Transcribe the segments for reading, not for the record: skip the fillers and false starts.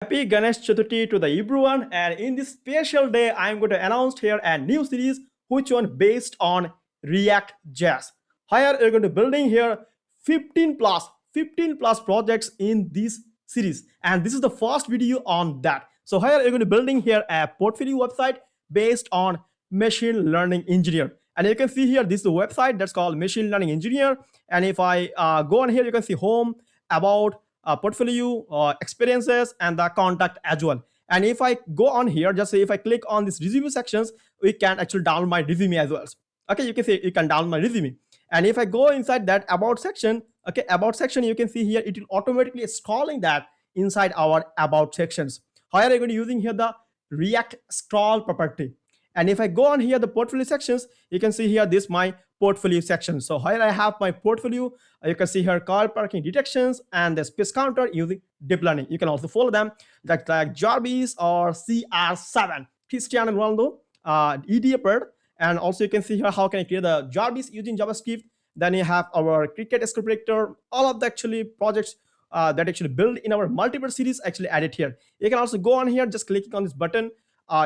Happy Ganesh Chaturthi to the everyone, and in this special day, I am going to announce here a new series which one based on React JS. Here we're going to building here 15 plus projects in this series, and this is the first video on that. So here we're going to building here a portfolio website based on machine learning engineer, and you can see here this is a website that's called machine learning engineer. And if I go on here, you can see home, about, portfolio, experiences, and the contact as well. And if I go on here, just say if I click on this resume sections, we can actually download my resume as well. Okay, you can see you can download my resume. And if I go inside that about section, okay, about section, you can see here it will automatically scrolling that inside our about sections. How are you going to using here the React scroll property? And if I go on here the portfolio sections, you can see here this my portfolio section. So here I have my portfolio. You can see here car parking detections and the space counter using deep learning. You can also follow them like Jarvis or CR7, Cristiano Ronaldo, EDA bird. And also you can see here how can I create the Jarvis using JavaScript. Then you have our cricket script predictor, all of the actually projects that actually build in our multiple series actually added here. You can also go on here, just clicking on this button.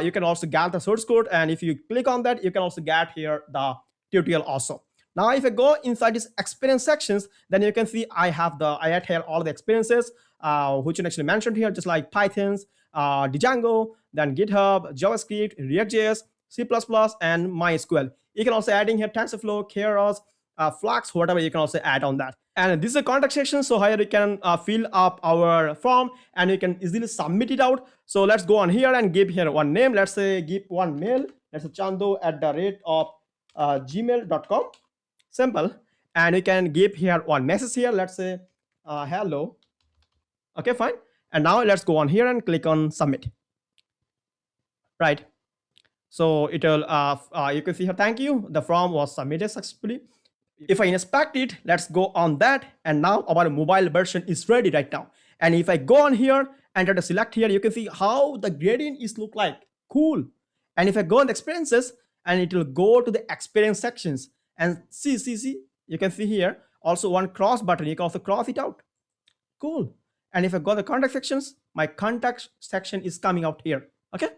You can also get the source code, and if you click on that, you can also get here the tutorial also. Now, if I go inside this experience sections, then you can see I add here all the experiences which are actually mentioned here, just like Python's, Django, then GitHub, JavaScript, React.js, C++, and MySQL. You can also adding here TensorFlow, Keras, Flux, whatever you can also add on that. And this is a contact section, so here you can fill up our form and you can easily submit it out. So let's go on here and give here one name. Let's say give one mail. Let's say Chando at the rate of gmail.com. Simple. And you can give here one message here. Let's say hello. Okay, fine. And now let's go on here and click on submit. Right. So it will you can see here, thank you, the form was submitted successfully. If I inspect it, let's go on that, and now our mobile version is ready right now. And if I go on here and try to select here, you can see how the gradient is look like. Cool. And if I go on the experiences, and it will go to the experience sections and see, you can see here also one cross button. You can also cross it out. Cool. And if I go to the contact sections, my contact section is coming out here. Okay.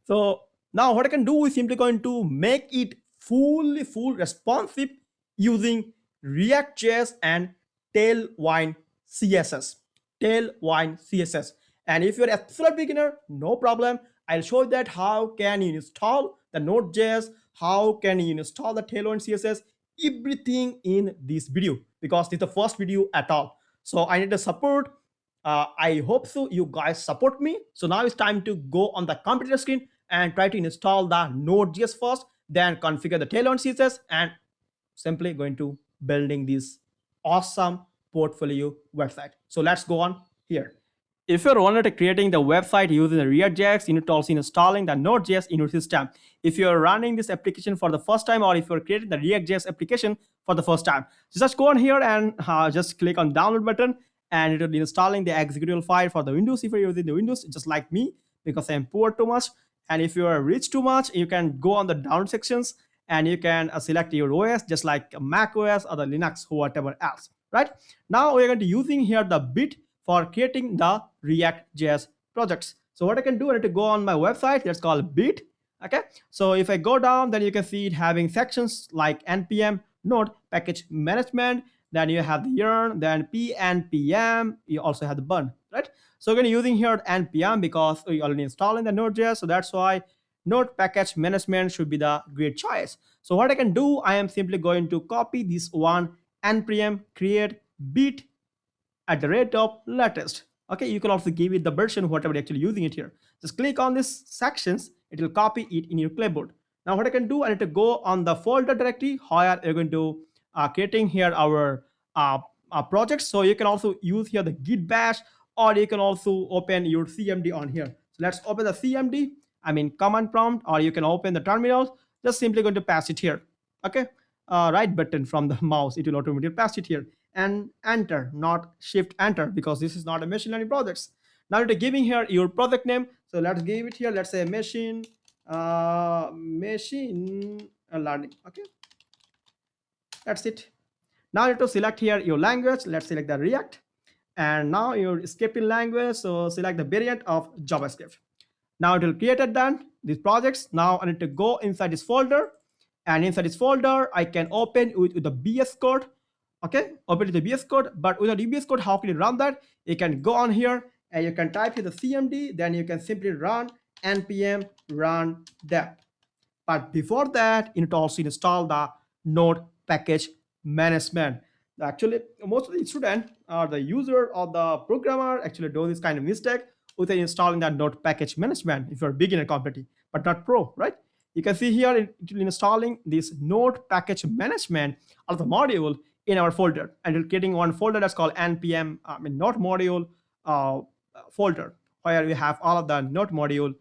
So now what I can do is simply going to make it full responsive using React.js and Tailwind CSS. Tailwind CSS. And if you're a absolute beginner, no problem. I'll show you that how can you install the Node.js, how can you install the Tailwind CSS, everything in this video, because it's the first video at all. So I need the support. I hope so you guys support me. So now it's time to go on the computer screen and try to install the Node.js first, then configure the Tailwind CSS, and simply going to building this awesome portfolio website. So let's go on here. If you're wanted to creating the website using the React.js, you need to also installing the Node.js in your system. If you're running this application for the first time, or if you're creating the React.js application for the first time, just go on here and just click on download button, and it will be installing the executable file for the Windows. If you're using the Windows, just like me, because I'm poor too much. And if you are rich too much, you can go on the download sections and you can select your OS, just like Mac OS or the Linux or whatever else. Right now, we're going to using here the bit for creating the React.js projects. So what I can do, I need to go on my website. Let's call it bit. Okay. So if I go down, then you can see it having sections like npm node package management. Then you have the yarn, then npm. You also have the burn, right? So we're going to using here npm because we already installing the Node.js. So that's why Node package management should be the great choice. So what I can do, I am simply going to copy this one npm create bit at the rate of latest. Okay, you can also give it the version whatever you're actually using it here. Just click on this sections, it will copy it in your clipboard. Now what I can do, I need to go on the folder directory where you're going to creating here our projects. So you can also use here the git bash, or you can also open your cmd on here. So let's open the cmd, I mean command prompt, or you can open the terminal. Just simply going to pass it here. Okay, right button from the mouse, it will automatically pass it here, and enter, not shift enter, because this is not a machine learning projects. Now you're giving here your project name. So let's give it here, let's say machine learning. Okay, that's it. Now you have to select here your language. Let's select the React, and now your scripting language, so select the variant of JavaScript. Now it will create it then these projects. Now I need to go inside this folder, and inside this folder I can open with the BS code. Okay, open with the BS code, but with the BS code, how can you run that? You can go on here and you can type here the CMD, then you can simply run npm run dep. But before that, you need to also install the node package management. Actually, most of the student or the user or the programmer actually do this kind of mistake with installing that node package management if you're beginner completely, but not pro, right? You can see here it will installing this node package management of the module in our folder, and it's getting one folder that's called npm node module uh, folder, where we have all of the node module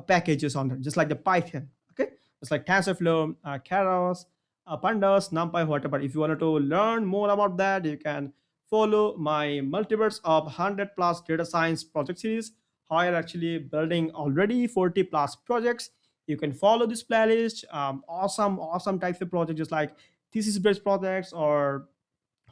packages on it, just like the Python. Okay, it's like TensorFlow, Keras, Pandas, NumPy, whatever. If you wanted to learn more about that, you can follow my multiverse of 100 plus data science project series. How I actually building already 40 plus projects. You can follow this playlist. Awesome types of projects, just like thesis based projects or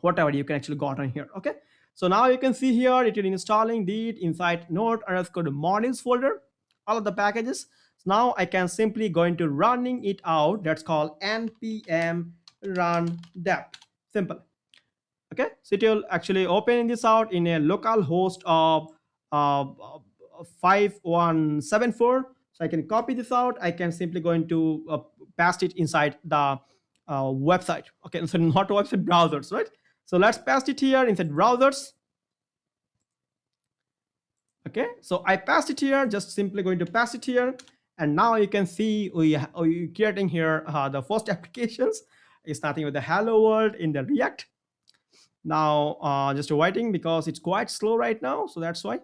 whatever. You can actually go out on here. Okay, so now you can see here it is installing the inside node underscore modules folder, all of the packages. So now I can simply go into running it out. That's called npm run dep. Simple. Okay, so it will actually open this out in a local host of 5174. So I can copy this out. I can simply go into paste it inside the website. Okay, so not website, browsers, right? So let's paste it here inside browsers. Okay, so I passed it here, just simply going to pass it here. And now you can see we creating here the first applications. It's starting with the hello world in the React. Now just waiting because it's quite slow right now, so that's why.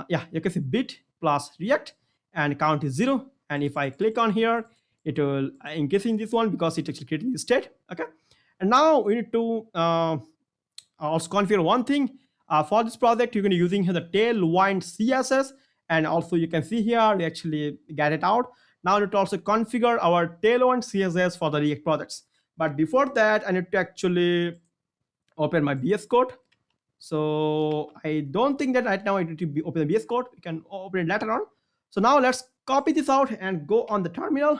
Yeah, you can see bit plus React and count is 0. And if I click on here, it will increasing this one because it's actually creating the state. Okay, and now we need to also configure one thing. For this project, you're going to be using here the Tailwind CSS, and also you can see here we actually get it out. Now I need to also configure our Tailwind CSS for the React projects. But before that, I need to actually open my VS Code. So I don't think that right now I need to open the VS Code. You can open it later on. So now let's copy this out and go on the terminal.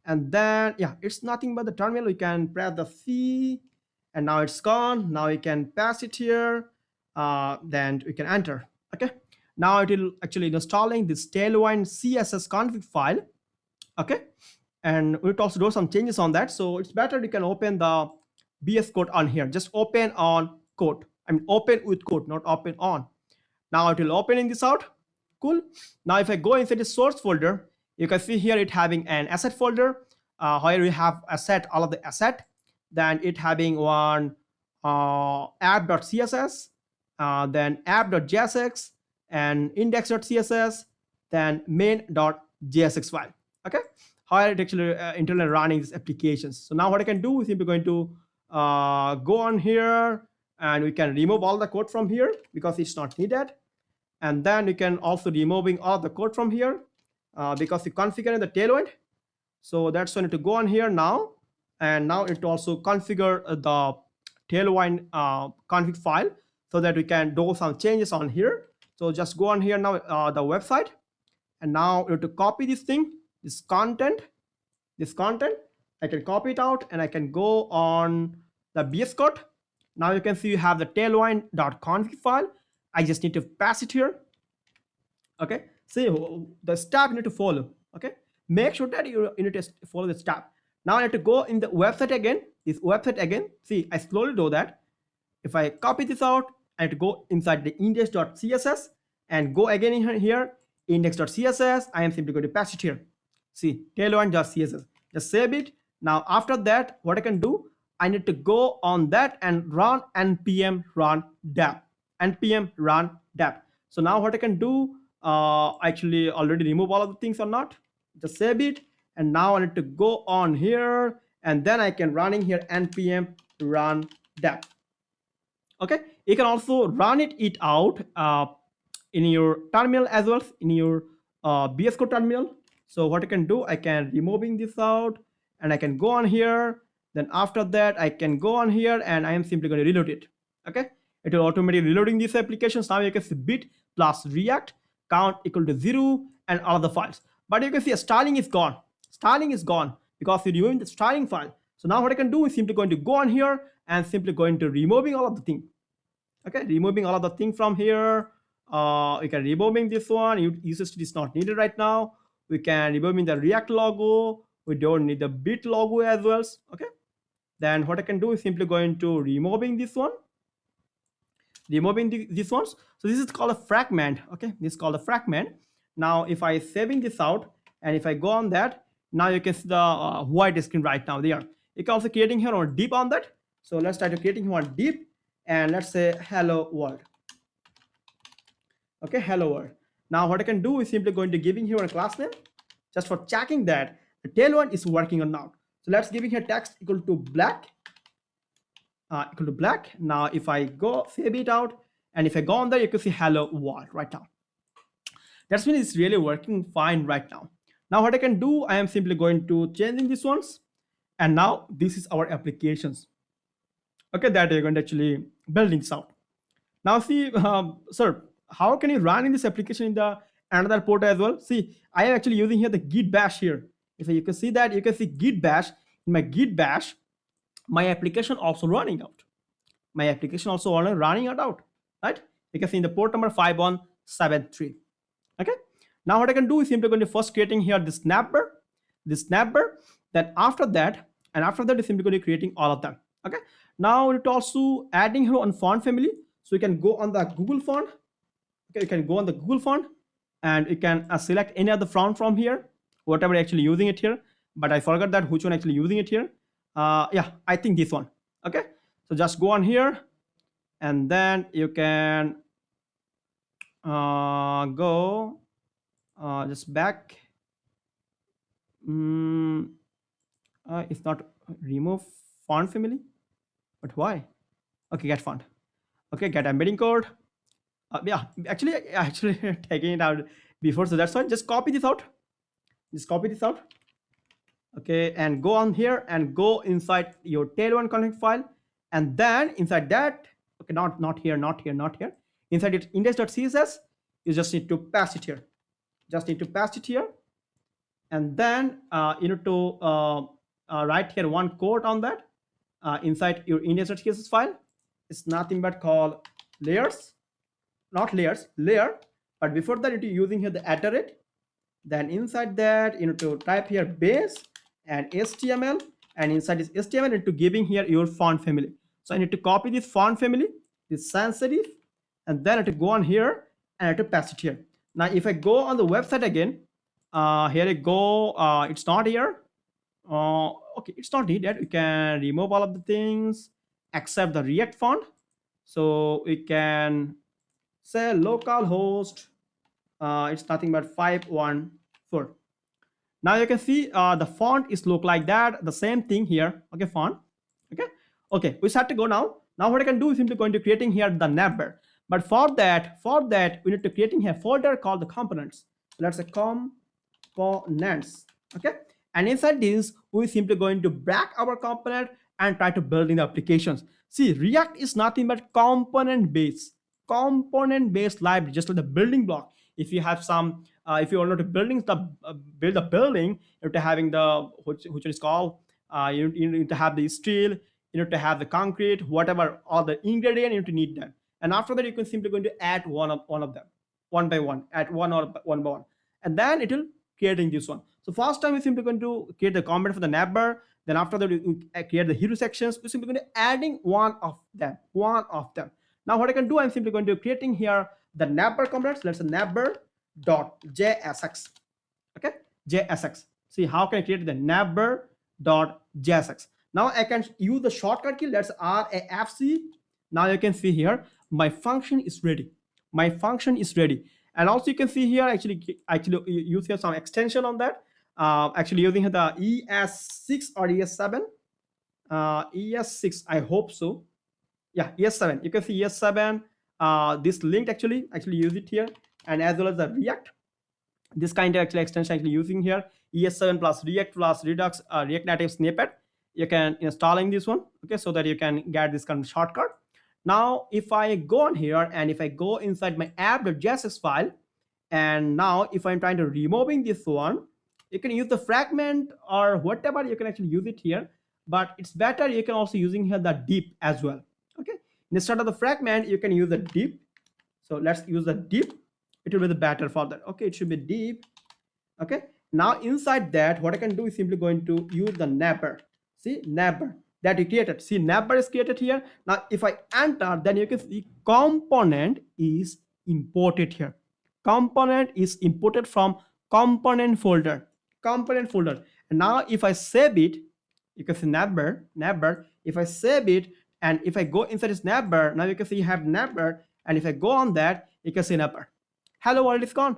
And then, yeah, it's nothing but the terminal. We can press the C, and now it's gone. Now we can pass it here. Then we can enter. Okay, now it will actually installing this Tailwind CSS config file. Okay, and we'll also do some changes on that. So it's better you can open the VS Code on here. Just open on code. I mean, open with code, not open on. Now it will opening this out. Cool. Now if I go inside the source folder, you can see here it having an asset folder where we have asset, all of the asset. Then it having one app.css, then app.jsx, and index.css, then main.jsx file. Okay, how it actually internally running these applications. So now what I can do is simply going to go on here, and we can remove all the code from here because it's not needed. And then we can also removing all the code from here because we configure the Tailwind. So that's why I need to go on here now, and now it also configure the Tailwind config file so that we can do some changes on here. So just go on here now, the website, and now you have to copy this thing, this content. I can copy it out, and I can go on the VS Code. Now you can see you have the tailwind.config file. I just need to pass it here. Okay, see the step you need to follow. Okay, make sure that you need to follow the step. Now I need to go in the website again. This website again. See, I slowly do that. If I copy this out, I have to go inside the index.css and go again in here, index.css. I am simply going to pass it here. See, tailwind.css. Just save it. Now after that, what I can do, I need to go on that and run npm run dep. npm run dep. So now what I can do, actually already remove all of the things or not. Just save it. And now I need to go on here, and then I can running here npm run dep. Okay, you can also run it out in your terminal as well, in your VS Code terminal. So what I can do, I can removing this out, and I can go on here. Then after that, I can go on here, and I am simply going to reload it. Okay, it will automatically reloading these applications. Now you can see bit plus react count equal to 0 and all of the files. But you can see styling is gone. Styling is gone because you're removing the styling file. So now what I can do is simply going to go on here and simply going to removing all of the thing. Okay, removing all of the thing from here. You can removing this one. USSD is not needed right now. We can removing the React logo. We don't need the bit logo as well. Okay, then what I can do is simply going to removing this one, removing these ones. So this is called a fragment. Okay, this is called a fragment. Now if I saving this out and if I go on that, now you can see the white screen right now there. You can also creating here on deep on that. So let's try to creating here on deep and let's say hello world. Okay, hello world. Now what I can do is simply going to giving here a class name just for checking that the Tailwind is working or not. So let's giving here text equal to black. Equal to black. Now if I go save it out and if I go on there, you can see hello world right now. That's mean it's really working fine right now. Now what I can do, I am simply going to changing these ones, and now this is our applications. Okay, that you're going to actually building this out. Now see, sir, how can you run in this application in the another port as well? See, I am actually using here the git bash here. If you can see that, you can see git bash. In my git bash, my application also running out. My application also running out, right? You can see in the port number 5173. Okay. Now what I can do is simply going to first creating here this Navbar. Then after that, and after that is simply going to creating all of them. Okay. Now it also adding here on font family. So you can go on the Google font. Okay, you can go on the Google font and you can select any other font from here, whatever you're actually using it here. But I forgot that which one actually using it here. Yeah, I think this one. Okay, so just go on here and then you can go just back. It's not remove font family, but why? Okay, get font. Okay, get embedding code. Yeah, actually taking it out before, so that's why just copy this out. Just copy this out. Okay, and go on here and go inside your Tailwind config file, and then inside that, okay, not here. Inside it index.css, you just need to pass it here. And then you need to write here one code on that inside your index.css file. It's nothing but called layers, not layers, layer. But before that, you're using here the iterate. Then inside that, you need to type here base and HTML, and inside this HTML, you need to giving here your font family. So I need to copy this font family, this sans serif, and then I have to go on here and I have to pass it here. Now, if I go on the website again, here I go. It's not here. Okay, it's not needed. You can remove all of the things except the React font. So we can say localhost. It's nothing but 514. Now you can see the font is look like that. The same thing here. Okay, font. Okay, we start to go now. Now what I can do is simply going to creating here the Navbar. But for that, we need to creating here folder called the components. So let's say components. Okay, and inside this, we simply going to break our component and try to build in the applications. See, React is nothing but component based library, just like the building block. If you have some, if you want to build a building, you have to having the which is called. You need to have the steel. You need to have the concrete, whatever all the ingredient you need them. And after that, you can simply going to add one of them, one by one, add one by one, and then it will creating this one. So first time we're simply going to create the component for the Navbar. Then after that, we create the hero sections. We're simply going to adding one of them. Now what I can do, I'm simply going to creating here the Navbar components. Let's say Navbar.jsx. Okay, JSX. See how can I create the Navbar.jsx. Now I can use the shortcut key. Let's RAFC. Now you can see here my function is ready. And also you can see here actually use here some extension on that. Actually using the ES6 or ES7. ES6, I hope so. Yeah, ES7. You can see ES7. This linked actually use it here, and as well as the React. This kind of actually extension actually using here ES7 plus React plus Redux React Native snippet. You can installing this one, okay, so that you can get this kind of shortcut. Now if I go on here and if I go inside my app.js file, and now if I'm trying to removing this one, you can use the fragment or whatever, you can actually use it here, but it's better you can also using here the div as well. Okay, instead of the fragment you can use the div. So let's use the div, it will be the better for that. Okay, it should be div. Okay, now inside that what I can do is simply going to use the Navbar. See, Navbar that you created, see Navbar is created here. Now if I enter, then you can see component is imported here. Component is imported from component folder. And now if I save it, you can see Navbar. If I save it and if I go inside this Navbar, now you can see you have Navbar, and if I go on that, you can see Navbar. Hello world is gone,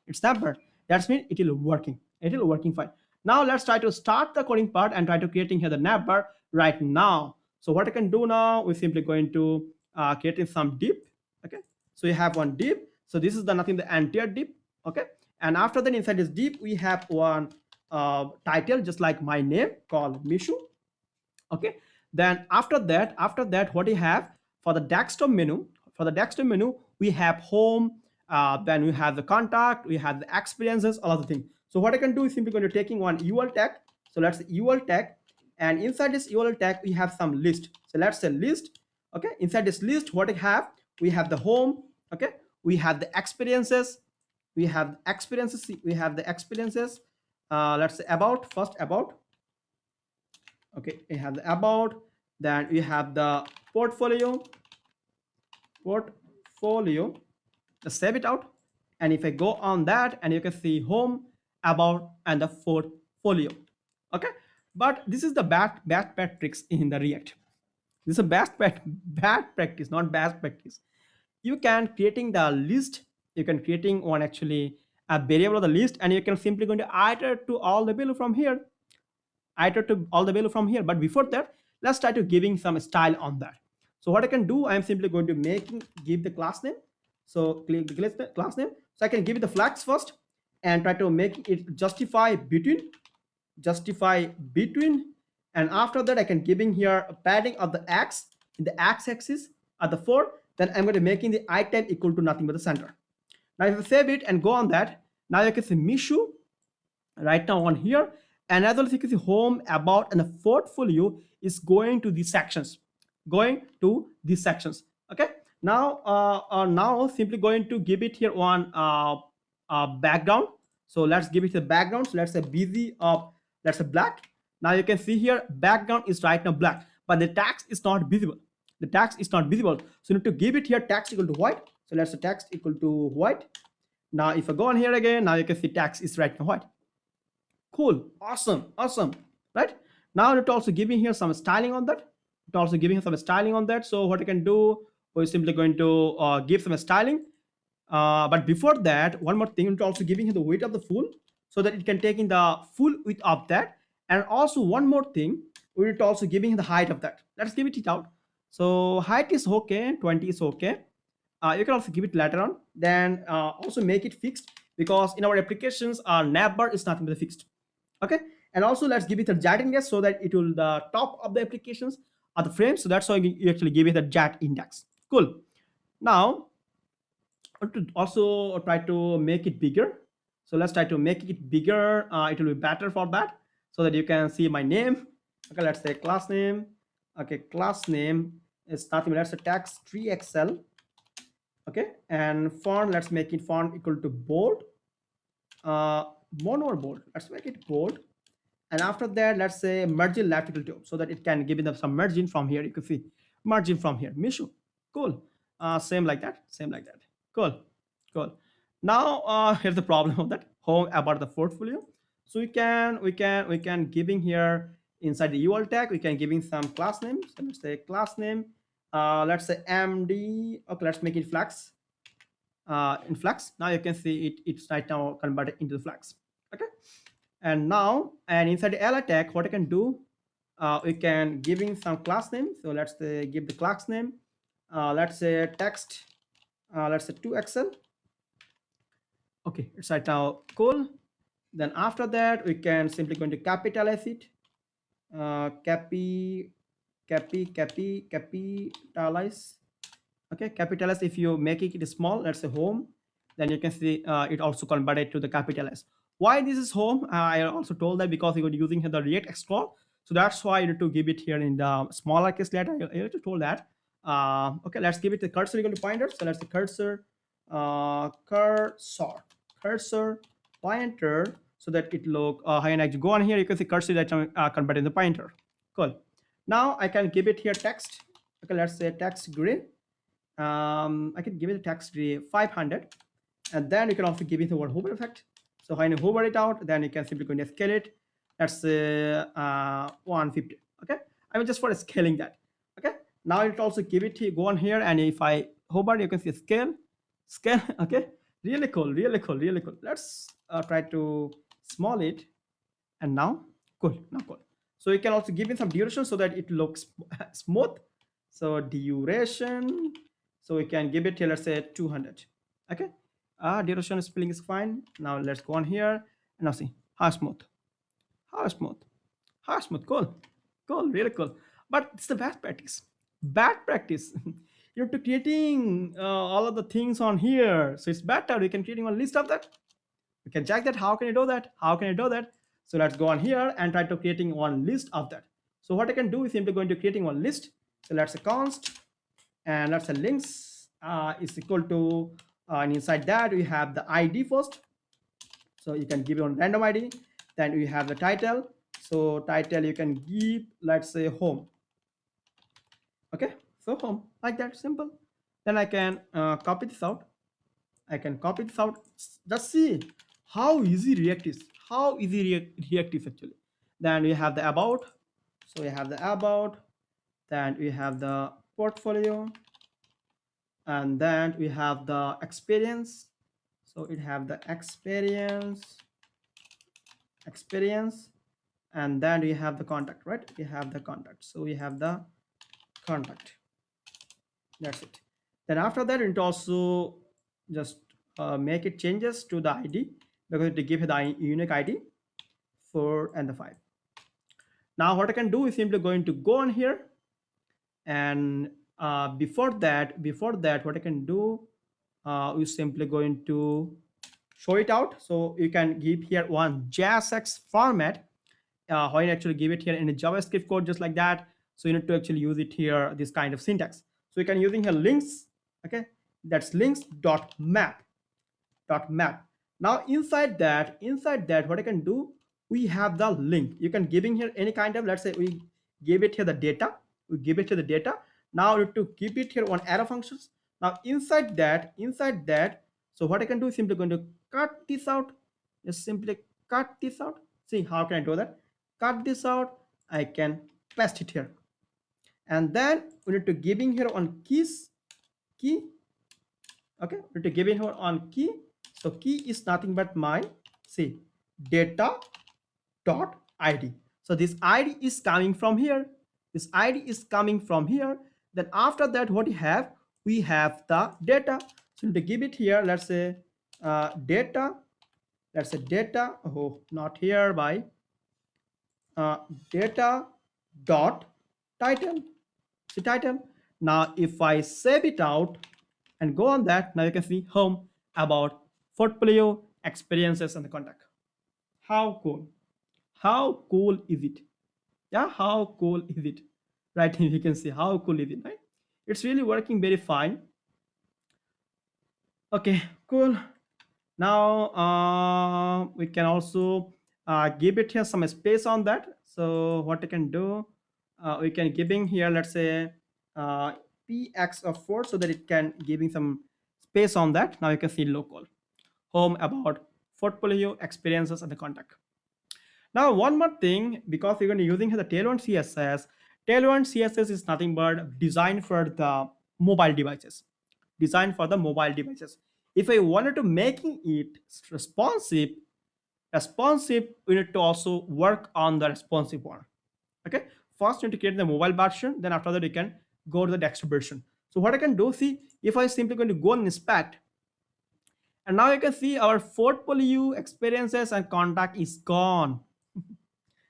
it's Navbar. That means it will working. It will working fine. Now let's try to start the coding part and try to creating here the navbar right now. So what I can do now, we're simply going to creating some div. Okay, so you have one div. So this is the nothing the entire div. Okay, and after that inside this div we have one title just like my name called Mishu. Okay, then after that what you have for the desktop menu we have home, then we have the contact, we have the experiences, all of the things. So what I can do is simply going to taking one ul tag. So let's say ul tag, and inside this ul tag we have some list. So let's say list. Okay, inside this list what we have the home. Okay, we have the experiences, we have the experiences. Let's say about, first about. Okay, we have the about, then we have the portfolio. Just save it out, and if I go on that, and you can see home, about, and the portfolio. Okay, but this is the bad tricks in the React. This is a bad practice, not bad practice. You can creating the list, you can creating one actually a variable of the list, and you can simply going to iterate to all the value from here, but before that let's try to giving some style on that. So what I can do, I am simply going to give the class name. So click the class name, so I can give it the flags first and try to make it justify between, and after that I can giving here a padding of the x in the x-axis at the 4. Then I'm going to making the item equal to nothing but the center. Now if I save it and go on that, now you can see Mishu right now on here, and as well as you can see home, about, and the portfolio is going to these sections, Okay, now now simply going to give it here one background. So let's give it the background. So let's say busy of, let's say black. Now you can see here background is right now black, but the text is not visible. So you need to give it here text equal to white. So let's say text equal to white. Now if I go on here again, now you can see text is right now white. Cool, awesome, right? Now it also giving here some styling on that. So what I can do, we're simply going to give some styling. But before that, one more thing, it's also giving here the weight of the full, so that it can take in the full width of that. And also one more thing, we're also giving the height of that. Let's give it out. So height is okay, 20 is okay. You can also give it later on. Then also make it fixed, because in our applications our navbar is nothing but fixed. Okay, and also let's give it a jet index, so that it will the top of the applications are the frames. So that's why you actually give it a jet index. Cool. Now to also try to make it bigger. So let's try to make it bigger. It will be better for that, so that you can see my name. Okay, let's say class name. Okay, class name is nothing, let's say text 3xl. Okay, and font, let's make it font equal to bold, mono or bold. Let's make it bold. And after that, let's say margin left equal to, so that it can give them some margin from here. You can see margin from here. Mishu, cool. Same like that. Cool. Now here's the problem of that home, about the portfolio. So we can giving here inside the UL tag, we can giving some class names. So let's say class name. Let's say MD. Okay, let's make it flags. In flags. Now you can see it's right now converted into the flags. Okay. And now, and inside the li tag, what I can do, we can giving some class name. So let's say give the class name. Let's say text. Let's say 2xl. Okay, it's right now cool. Then after that, we can simply going to capitalize it. Capitalize. Okay, capital S, if you make it small, let's say home, then you can see it also converted to the capital S. Why this is home? I also told that because you're using here the React Explore, so that's why you need to give it here in the smaller case letter. I also told that. Okay, let's give it the cursor equal to pointer. So let's say cursor, cursor pointer, so that it look and as you go on here, you can see cursor that converted the pointer. Cool. Now I can give it here text. Okay, let's say text grid. I can give it a text 500, and then you can also give it the word hover effect. So when you hover it out, then you can simply go and scale it. That's 150. Okay, I mean just for scaling that. Okay, now it also give it go on here, and if I hover, you can see scale. Okay, really cool, really cool, really cool. Let's try to small it, and now cool. So you can also give it some duration so that it looks smooth. So duration, so we can give it here, let's say 200. Okay, duration spelling is fine. Now let's go on here and now see how smooth, how smooth, how smooth. Cool, really cool. But it's the bad practice. You're to creating all of the things on here, so it's better we can creating one list of that. We can check that. How can you do that? How can you do that? So let's go on here and try to creating one list of that. So what I can do is simply going to creating one list. So let's say const, and let's say links is equal to, and inside that we have the ID first. So you can give it on random ID. Then we have the title. So title you can give, let's say home. Okay, so home, like that, simple. Then I can copy this out. I can copy this out. Just see how easy React is. How easy React is actually. Then we have the about. So we have the about. Then we have the portfolio. And then we have the experience. So it have the experience. And then we have the contact, right? We have the contact. So we have the contact. That's it. Then after that, it also just make it changes to the ID, because to give it the unique ID 4 and the 5. Now what I can do is simply going to go on here, and before that what I can do is simply going to show it out. So you can give here one JSX format, when you actually give it here in a JavaScript code just like that. So you need to actually use it here, this kind of syntax. So you can using here links. Okay, that's links dot map. Now inside that what I can do, we have the link. You can giving here any kind of, let's say we give it here the data. We give it to the data. Now you need to keep it here on arrow functions. Now inside that, so what I can do is simply going to cut this out. Just simply cut this out. See how can I do that? Cut this out. I can paste it here, and then we need to giving here on key. Okay, we need to give it here on key. So key is nothing but my, see, data dot id. So this id is coming from here. This id is coming from here. Then after that, what we have the data. So to give it here, let's say data. Let's say data. Oh, not here by data dot title. See title. Now if I save it out and go on that, now you can see home, about, portfolio, experiences, and the contact. How cool! How cool is it? Yeah, how cool is it? Right, you can see how cool is it, right? It's really working very fine. Okay, cool. Now we can also give it here some space on that. So what I can do, we can giving here, let's say px of 4, so that it can giving some space on that. Now you can see local, home, about, portfolio, experiences, and the contact. Now one more thing, because we're going to using the Tailwind CSS. Tailwind CSS is nothing but designed for the mobile devices. Designed for the mobile devices. If I wanted to making it responsive, we need to also work on the responsive one. Okay, first you need to create the mobile version, then after that you can go to the desktop version. So what I can do, see, if I simply going to go and inspect, and now you can see our portfolio, experiences, and contact is gone.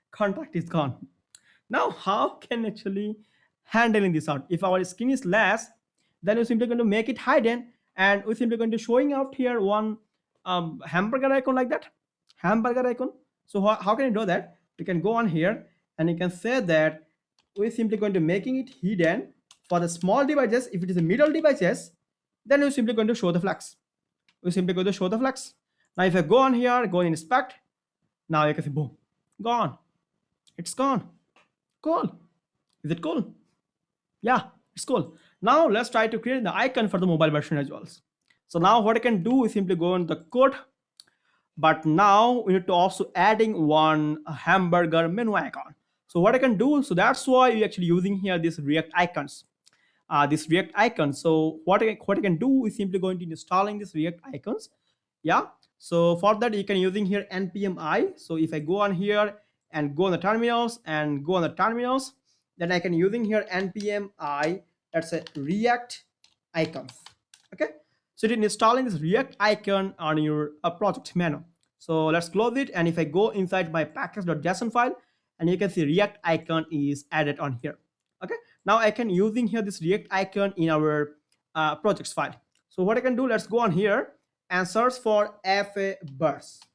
Contact is gone. Now how can actually handling this out? If our screen is less, then we're simply going to make it hidden, and we're simply going to showing out here one hamburger icon like that, hamburger icon. So how can you do that? You can go on here and you can say that we're simply going to making it hidden for the small devices. If it is a middle devices, then we're simply going to show the flags. We're simply going to show the flags. Now if I go on here, go and inspect, now you can see boom, gone. It's gone. Cool. Is it cool? Yeah, it's cool. Now let's try to create the icon for the mobile version as well. So now what I can do is simply go in the code, but now we need to also adding one hamburger menu icon. So what I can do, so that's why we're actually using here this React icons. This React icon. So what I can do is simply going to installing this React icons. Yeah. So for that you can using here npm I. So if I go on here and go on the terminals and go on the terminals, then I can using here npm I. That's a React icons. Okay. So it is installing this React icon on your project menu. So let's close it. And if I go inside my package.json file, and you can see React icon is added on here. Okay. Now I can using here this React icon in our projects file. So what I can do, let's go on here and search for fa burst.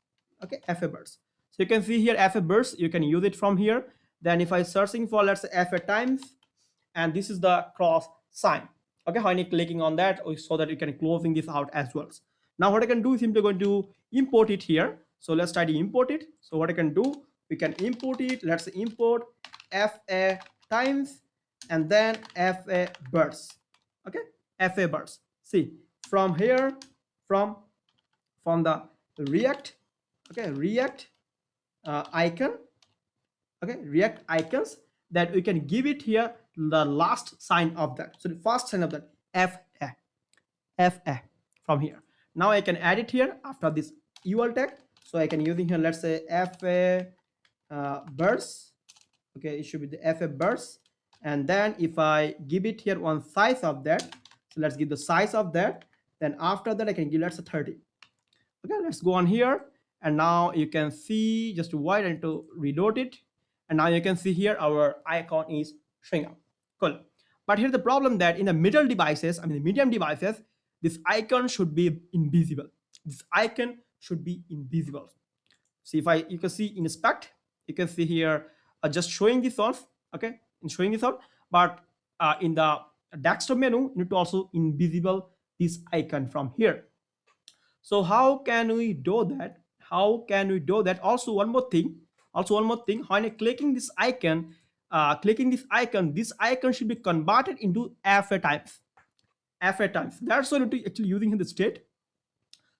Okay, fa burst. So you can see here fa burst, you can use it from here. Then if I searching for, let's say, fa times, and this is the cross sign. Okay, when you clicking on that, so that you can closing this out as well. Now what I can do is simply going to import it here. So let's try to import it. So what I can do, we can import it. Let's import fa times and then fa burst. Okay, fa burst. See, from here, from the React, okay, React icon, okay, React icons, that we can give it here the last sign of that. So the first sign of that, fa from here. Now I can add it here after this UL tag. So I can using here, let's say fa burst. Okay, it should be the fa burst. And then if I give it here one size of that, so let's give the size of that. Then after that I can give, let's say 30. Okay, let's go on here, and now you can see, just to wide and to reload it, and now you can see here our icon is showing up. Cool. But here's the problem, that in the middle devices, I mean the medium devices, this icon should be invisible. This icon should be invisible. See, if you can see inspect, you can see here just showing this off. Okay, and showing this out, but in the desktop menu, you need to also invisible this icon from here. So how can we do that? How can we do that? Also one more thing, when I clicking this icon, this icon should be converted into fa times. That's why we're actually using the state.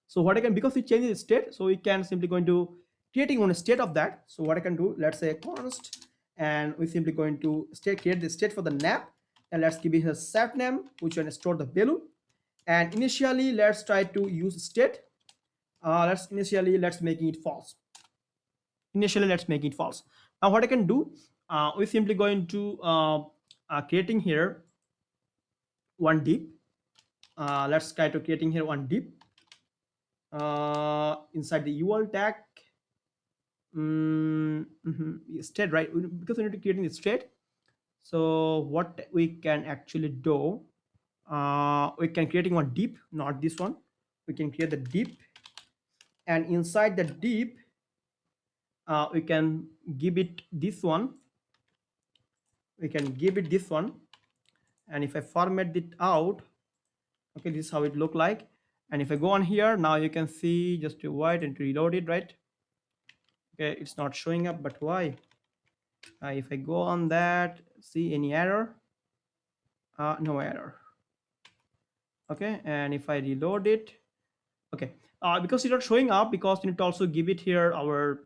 So what I can, because it changes the state, so we can simply going to creating one state of that. So what I can do, let's say const, and we're simply going to create the state for the nap, and let's give it a set name, which will store the value. And initially let's try to use state. Let's making it false. Let's make it false. Now what I can do, we're simply going to creating here one div. Let's try to creating here one div inside the UL tag. State, right? Because we need to creating the state. So what we can actually do, we can creating one div, not this one. We can create the div, and inside the div we can give it this one. And if I format it out, okay, this is how it look like. And if I go on here, now you can see, just to wait and to reload it, right? Okay, it's not showing up, but why? If I go on that, see any error? No error. Okay, and if I reload it, okay, because it's not showing up, because you need to also give it here our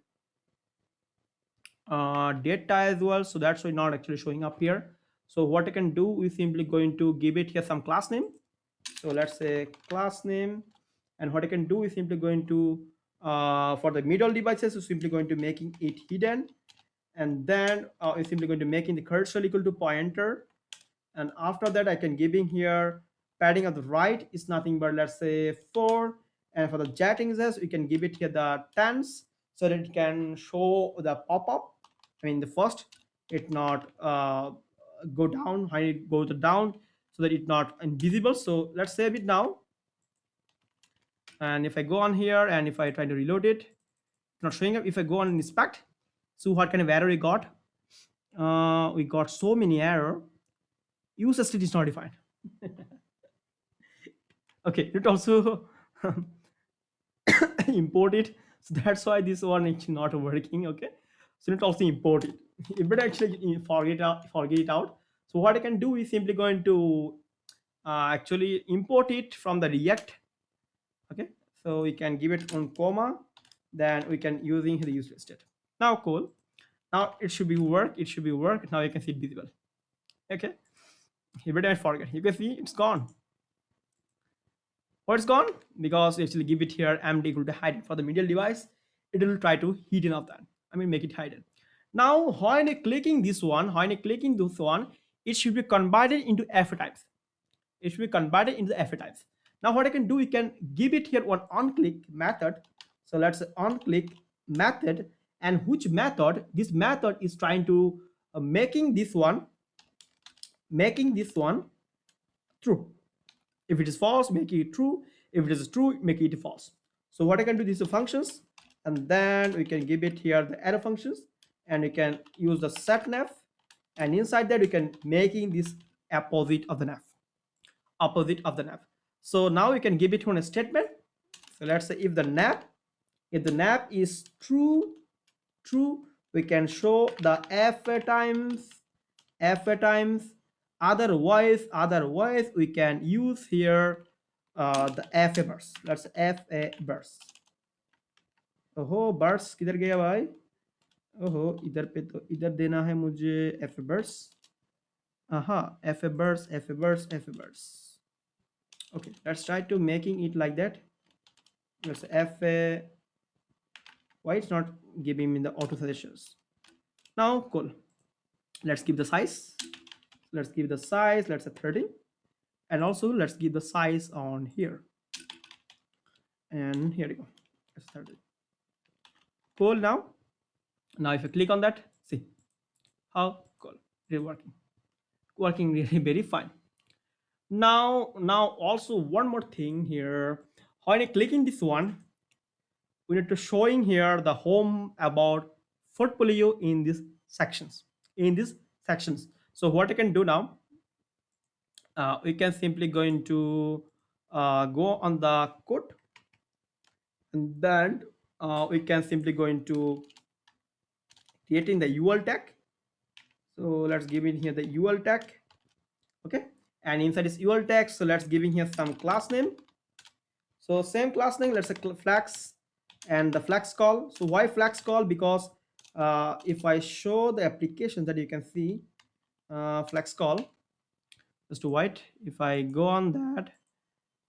data as well. So that's why not actually showing up here. So what I can do is simply going to give it here some class name. So let's say class name, and what I can do is simply going to for the middle devices, is simply going to making it hidden, and then it's simply going to making the cursor equal to pointer. And after that I can giving here padding of the right is nothing but, let's say, 4. And for the jet indexes, we can give it here the tens, so that it can show the pop-up. I mean the first, it not go down. When it goes down, so that it's not invisible. So let's save it now. And if I go on here and if I try to reload it, it's not showing up. If I go on and inspect, so what kind of error we got? We got so many error. User state is not defined. Okay, it also import it. So that's why this one is not working. Okay, so it also import it. You better actually forget it out. So what I can do is simply going to actually import it from the React. Okay, so we can give it on comma, then we can using the user state. Now cool. Now it should be work. It should be work. Now you can see it visible. Okay, you better not forget. You can see it's gone. Why it's gone? Because we actually give it here empty equal to hide it for the medial device. It will try to hidden of that. I mean make it hidden. Now when I clicking this one, it should be converted into f types. It should be converted into the f types. Now what I can do, we can give it here one on click method. So let's say on click method, and which method? This method is trying to making this one true. If it is false, make it true. If it is true, make it false. So what I can do, these are functions, and then we can give it here the arrow functions, and we can use the set nav, and inside that we can making this opposite of the nav, So now we can give it one a statement. So let's say if the nav is true, we can show the f times. Otherwise we can use here the fa burst. Let's fa burst. ओहो बर्स किधर गया भाई? ओहो इधर पे तो इधर देना है मुझे fa burst. fa burst. Okay, let's try to making it like that. Let's fa. Why it's not giving me the auto suggestions? Now cool. Let's give the size. Let's say 30, and also let's give the size on here, and here we go. It's 30. Cool. Now if I click on that, see how cool it is working really very fine. Now also one more thing here. When I clicking this one, we need to showing here the home about portfolio in these sections. So what I can do now, we can simply going to go on the code, and then we can simply going to creating the UL tag. So let's give in here the UL tag. Okay, and inside this UL tag, so let's give in here some class name. So same class name, let's say flex, and the flex call. So why flex call? Because if I show the application that you can see flex call, just to white, if I go on that,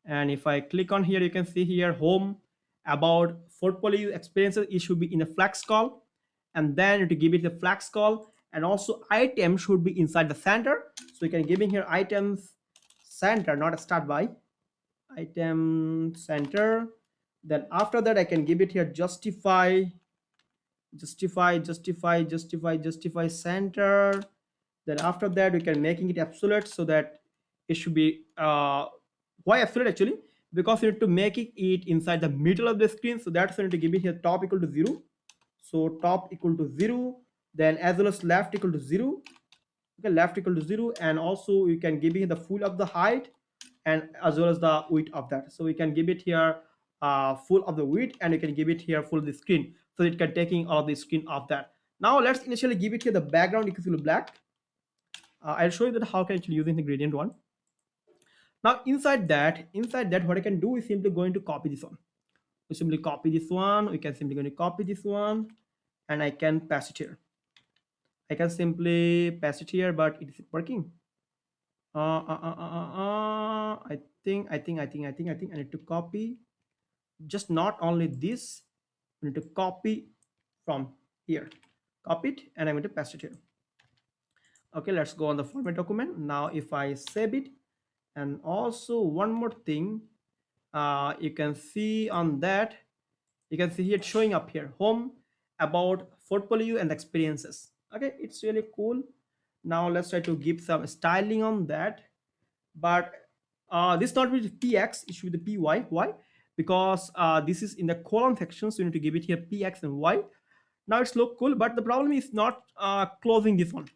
and if I click on here, you can see here home about portfolio experiences, it should be in a flex call, and then to give it the flex call, and also item should be inside the center. So you can give in here items center, not a start by item center. Then after that I can give it here justify center. Then after that we can making it absolute, so that it should be why absolute actually? Because you need to make it inside the middle of the screen. So that's going to give it here top equal to 0. So top equal to 0, then as well as left equal to 0. Okay, left equal to 0, and also you can give it the full of the height and as well as the width of that. So we can give it here full of the width, and you can give it here full of the screen, so it can taking all the screen of that. Now let's initially give it here the background equals to black. I'll show you that how can actually using the gradient one. Now inside that what I can do is simply going to copy this one. We simply copy this one. We can simply going to copy this one, and I can pass it here. I can simply pass it here, but it is working. I think I need to copy just not only this. I need to copy from here, copy it, and I'm going to paste it here. Okay, let's go on the format document. Now if I save it, and also one more thing, you can see on that, you can see here showing up here home, about, portfolio, and experiences. Okay, it's really cool. Now let's try to give some styling on that. but this not be px, it should be the py. Why? Because this is in the column section, so you need to give it here px and y. Now it's look cool, but the problem is not closing this one.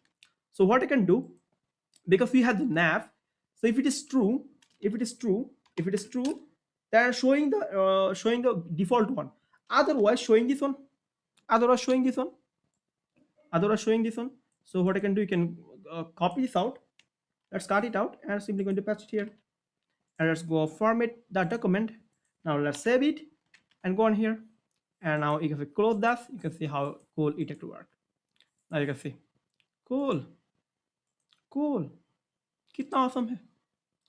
So what I can do, because we have the nav, so if it is true, if it is true, if it is true, then showing the default one. Otherwise showing this one, otherwise showing this one, otherwise showing this one. So what I can do, you can copy this out. Let's cut it out and simply going to paste it here. And let's go format the document. Now let's save it and go on here. And now if you close that, you can see how cool it actually work. Now you can see, cool, cool. कितना awesome है,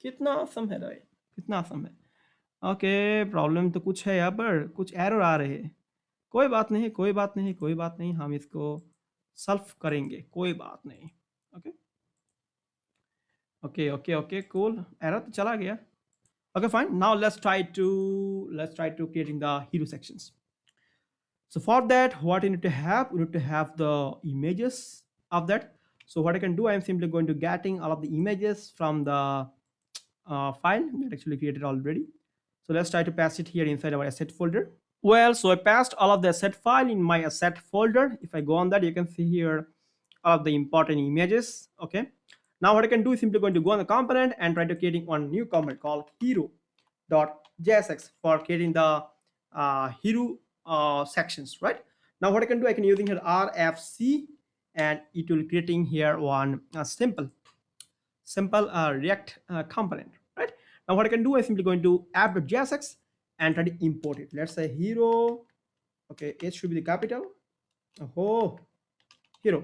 कितना awesome है भाई, कितना awesome है. Okay, problem तो कुछ है यहाँ पर, कुछ एरर आ रहे हैं. कोई बात नहीं, कोई बात नहीं, कोई बात नहीं, हम इसको सॉल्व करेंगे, कोई बात नहीं. Okay okay okay okay, cool. Error तो चला गया. Okay, fine. Now let's try to creating the hero sections. So for that, what you need to have, you need to have the images of that. So what I can do, I am simply going to getting all of the images from the file that actually created already. So let's try to pass it here inside our asset folder. Well, so I passed all of the asset file in my asset folder. If I go on that, you can see here all of the important images. Okay. Now what I can do is simply going to go on the component and try to creating one new component called hero.jsx for creating the hero sections, right? Now what I can do, I can using here RFC and it will creating here one simple React component, right? Now what I can do, I simply going to app.jsx and try to import it. Let's say hero. Okay, it should be the capital. Oh, hero.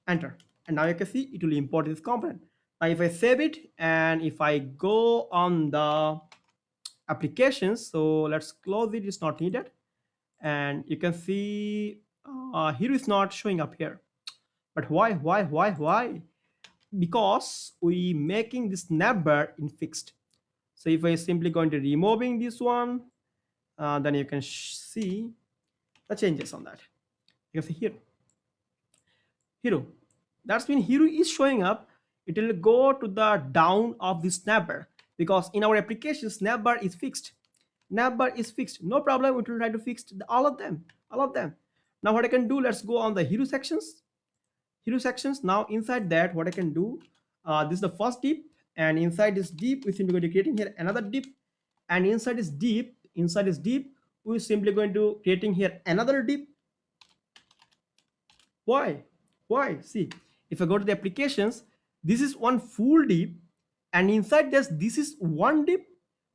Enter. And now you can see it will import this component. Now if I save it and if I go on the applications, so let's close it, it's not needed. And you can see hero is not showing up here. But why? Because we making this navbar in fixed. So if I simply going to removing this one, then you can see the changes on that. You can see here, hero. That's when hero is showing up. It will go to the down of the navbar because in our applications navbar is fixed. Navbar is fixed. No problem. It will try to fix all of them. All of them. Now what I can do? Let's go on the hero sections. Hero sections. Now inside that, what I can do? This is the first div, and inside this div, we simply going to creating here another div, and inside this div, we simply going to creating here another div. Why? See, if I go to the applications, this is one full div, and inside this is one div,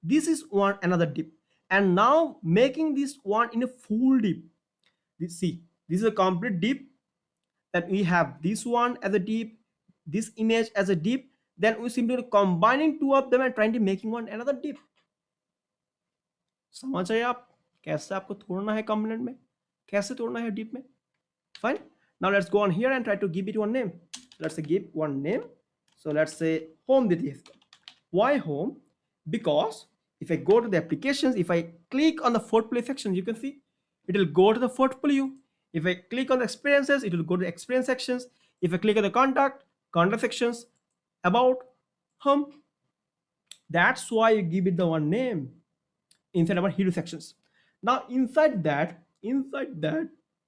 this is one another div, and now making this one in a full div. See, this is a complete div. That we have this one as a div, this image as a div, then we simply combining two of them and trying to making one another div. समझ रहे आप कैसे आपको तोड़ना है component में, कैसे तोड़ना है div में. Fine. Now let's go on here and try to give it one name. Let's say give one name. So let's say home with this. Why home? Because if I go to the applications, if I click on the portfolio section, you can see it will go to the portfolio. If I click on the experiences, it will go to the experience sections. If I click on the contact sections, about, home. That's why you give it the one name inside our hero sections. Now inside that,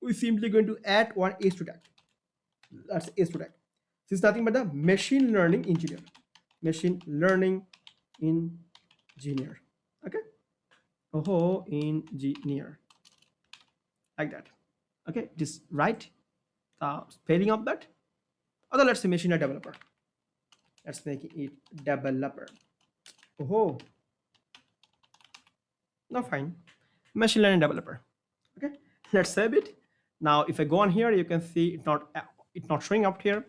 we simply going to add one h2 tag. That's h2 tag. This is nothing but the machine learning engineer. Machine learning engineer. Okay. Oh, engineer. Like that. Okay, just write the spelling of that. Other, let's say machine learning developer. Let's make it developer. Oh, no, fine. Machine learning developer. Okay, let's save it. Now, if I go on here, you can see it's not showing up here.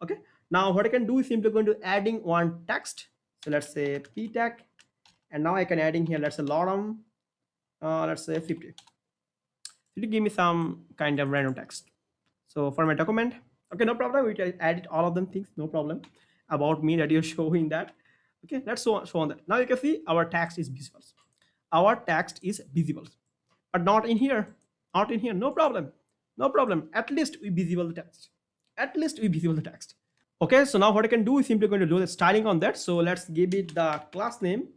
Okay. Now, what I can do is simply going to adding one text. So let's say p tag, and now I can adding here. Let's say lorem. Let's say 50. To give me some kind of random text. So for my document, okay, no problem. We can edit all of them things, no problem. About me that you're showing that. Okay, let's show on that. Now you can see our text is visible. Our text is visible, but not in here. Not in here. No problem. No problem. At least we visible the text. At least we visible the text. Okay, so now what I can do is simply going to do the styling on that. So let's give it the class name.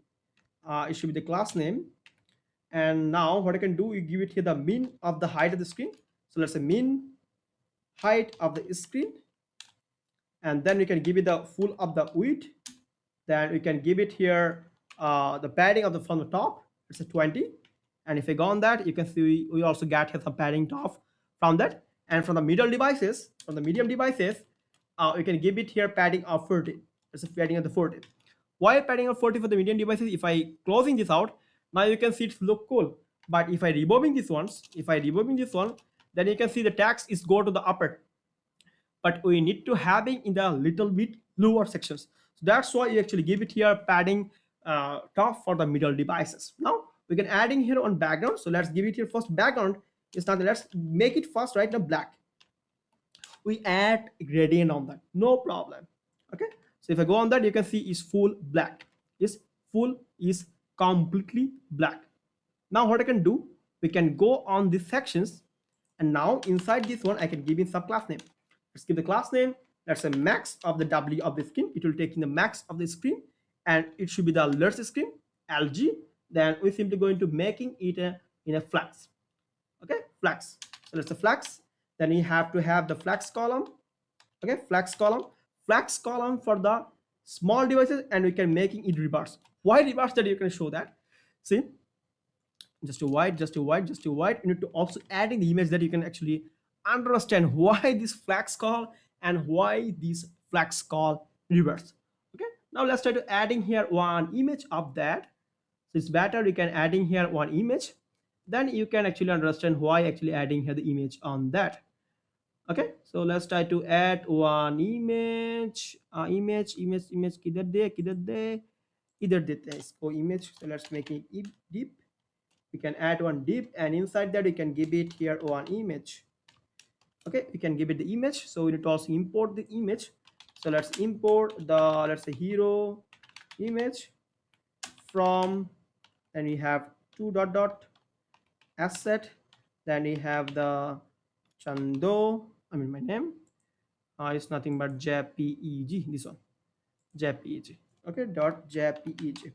It should be the class name. And now what I can do, you give it here the min of the height of the screen. So let's say min height of the screen, and then we can give it the full of the width. Then we can give it here the padding of the from the top. It's a 20. And if I go on that, you can see we also get here some padding top from that. And from the middle devices, from the medium devices, we can give it here padding of 40. It's a padding of the 40. Why padding of 40 for the medium devices? If I closing this out, now you can see it look cool. But if I removing this ones, if I removing this one, then you can see the text is go to the upper, but we need to having in the little bit lower sections. So that's why you actually give it here padding top for the middle devices. Now we can adding here on background. So let's give it here first background. It's not, let's make it first right now black. We add gradient on that, no problem. Okay, so if I go on that, you can see is full black, is full, is completely black. Now what I can do, we can go on these sections, and now inside this one I can give in some class name. Let's give the class name, let's say max of the W of the screen. It will take in the max of the screen, and it should be the alert screen, LG. Then we're simply going to making it in a flex. Okay, flex. So let's say flex. Then you have to have the flex column. Okay, flex column for the small devices, and we can making it reverse. Why reverse? That you can show that. See, just to white, just to white, just to white. You need to also add in the image that you can actually understand why this flex call and why this flex call reverse. Okay, now let's try to adding here one image of that. So it's better you can adding here one image, then you can actually understand why actually adding here the image on that. Okay, so let's try to add one image, image kidhar de either this image. So let's make it deep. We can add one deep, and inside that we can give it here one image. Okay, we can give it the image. So we need to also import the image. So let's import the, let's say, hero image from, then we have two dot asset, then we have the Chando, I mean my name, it's nothing but jpeg, this one jpeg. Okay, dot jpeg.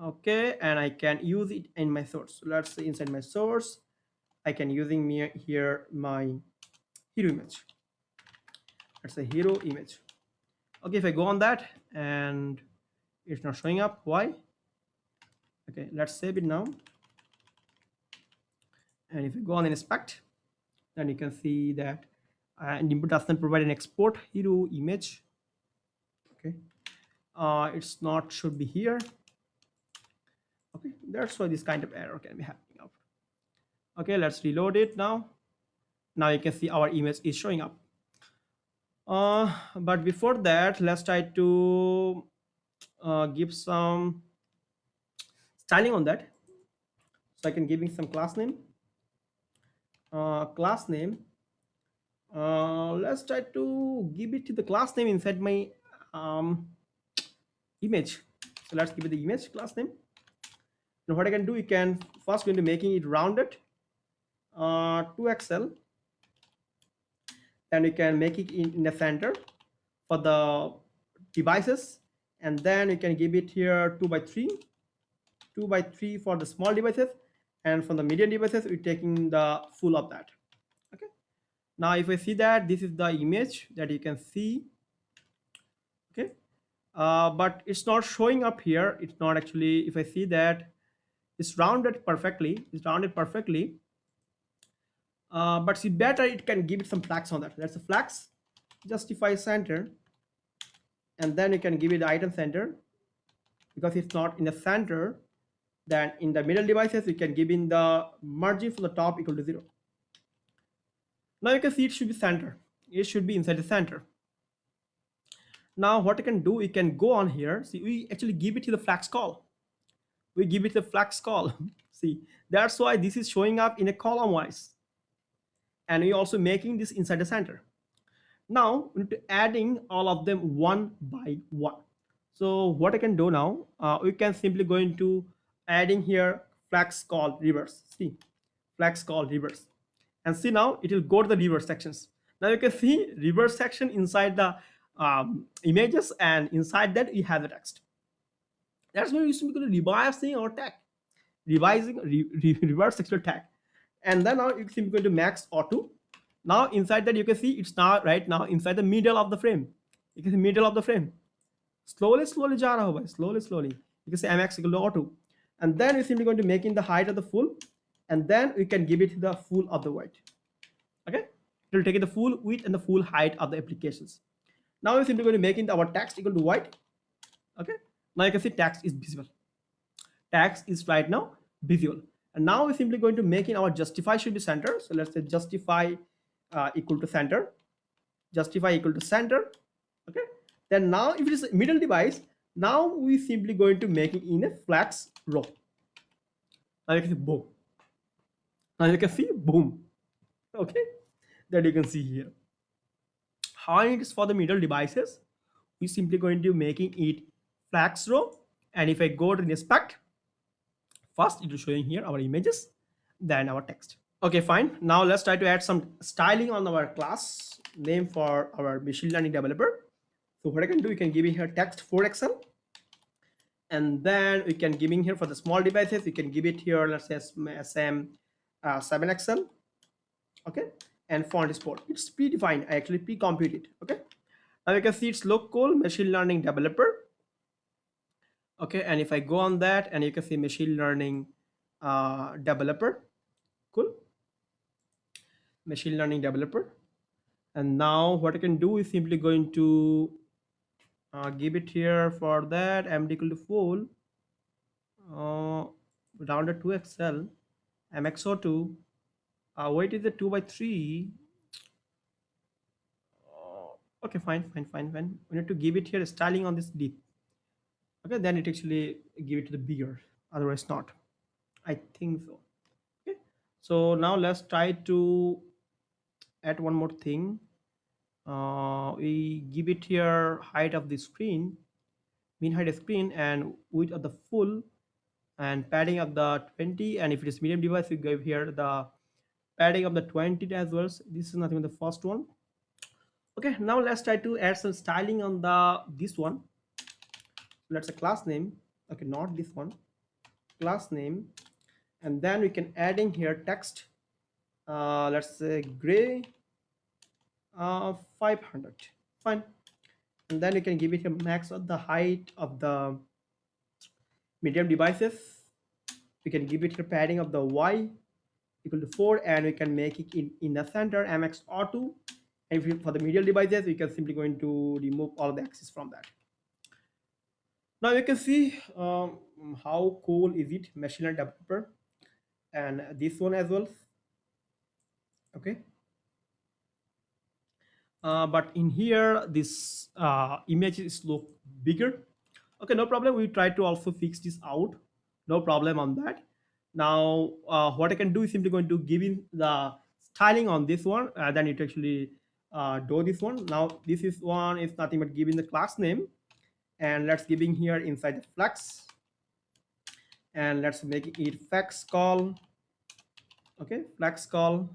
Okay, and I can use it in my source. So let's say inside my source I can using me here my hero image. Let's say hero image. Okay, if I go on that and it's not showing up, why? Okay, let's save it now. And if you go on inspect, then you can see that input doesn't provide an export hero image. Okay, it's not should be here. Okay, that's why this kind of error can be happening out. Okay, let's reload it now. Now you can see our image is showing up. But before that, let's try to give some styling on that. So I can give some class name. Let's try to give it to the class name inside my image. So let's give it the image class name. Now what I can do, you can first going to making it rounded to XL. Then we can make it in the center for the devices, and then you can give it here 2x3 for the small devices, and from the medium devices we're taking the full of that. Okay, now if I see that this is the image that you can see. Okay, but it's not showing up here. It's not actually, if I see that it's rounded perfectly, but see better it can give it some flags on that. That's a flags, justify center, and then you can give it the item center, because it's not in the center. Then in the middle devices you can give in the margin from the top equal to 0. Now you can see it should be center, it should be inside the center. Now what I can do, you can go on here. See, we actually give it to the flags call, we give it the flags call. See, that's why this is showing up in a column wise, and we also making this inside the center. Now we need to adding all of them one by one. So what I can do now, we can simply go into adding here flags call reverse. See, flags call reverse, and see now it will go to the reverse sections. Now you can see reverse section inside the images, and inside that you have the text. That's why we're simply going to revising our tag, reverse sexual tag. And then now you simply going to max auto. Now inside that you can see it's now right now inside the middle of the frame. You can see middle of the frame. Slowly जा रहा होगा, slowly. You can say mx equal to auto, and then we're simply going to make in the height of the full, and then we can give it the full of the width. Okay, it will take the full width and the full height of the applications. Now we're simply going to make in our text equal to white. Okay, now you can see text is visible. Text is right now visual, and now we're simply going to make in our justify should be center. So let's say justify equal to center, justify equal to center. Okay, then now if it is a middle device, now we simply going to make it in a flex row. Now you can see boom. Now you can see boom. Okay, that you can see here. How it is for the middle devices, we simply going to making it flex row. And if I go to inspect, first it is showing here our images, then our text. Okay, fine. Now let's try to add some styling on our class name for our machine learning developer. So what I can do, you can give it here text 4XL, and then we can give in here for the small devices, we can give it here, let's say SM 7XL. Okay, and font is bold. It's predefined. I actually pre-compute it. Okay, now you can see it's local machine learning developer. Okay, and if I go on that, and you can see machine learning developer. Cool, machine learning developer. And now what I can do is simply going to give it here for that md equal to full rounded to XL mxo2 weight is a 2/3. Okay, fine. We need to give it here styling on this deep. Okay, then it actually give it to the bigger, otherwise not. I think so. Okay, so now let's try to add one more thing. We give it here height of the screen, mean height of screen, and width of the full, and padding of the 20. And if it is medium device, we give here the padding of the 20 as well. So this is nothing but the first one. Okay, now let's try to add some styling on the this one. Let's say class name. Okay, not this one, class name. And then we can add in here text, let's say gray 500. Fine. And then you can give it a max of the height of the medium devices. We can give it a padding of the y equal to 4, and we can make it in the center mx auto. And if you, for the medial devices, we can simply going to remove all the axes from that. Now you can see how cool is it, machine learning developer, and this one as well. Okay, but in here this image is look bigger. Okay, no problem, we try to also fix this out, no problem on that. Now what I can do is simply going to give in the styling on this one, then it actually do this one. Now this is one is nothing but giving the class name, and let's giving here inside the flex, and let's make it flex call. Okay, flex call.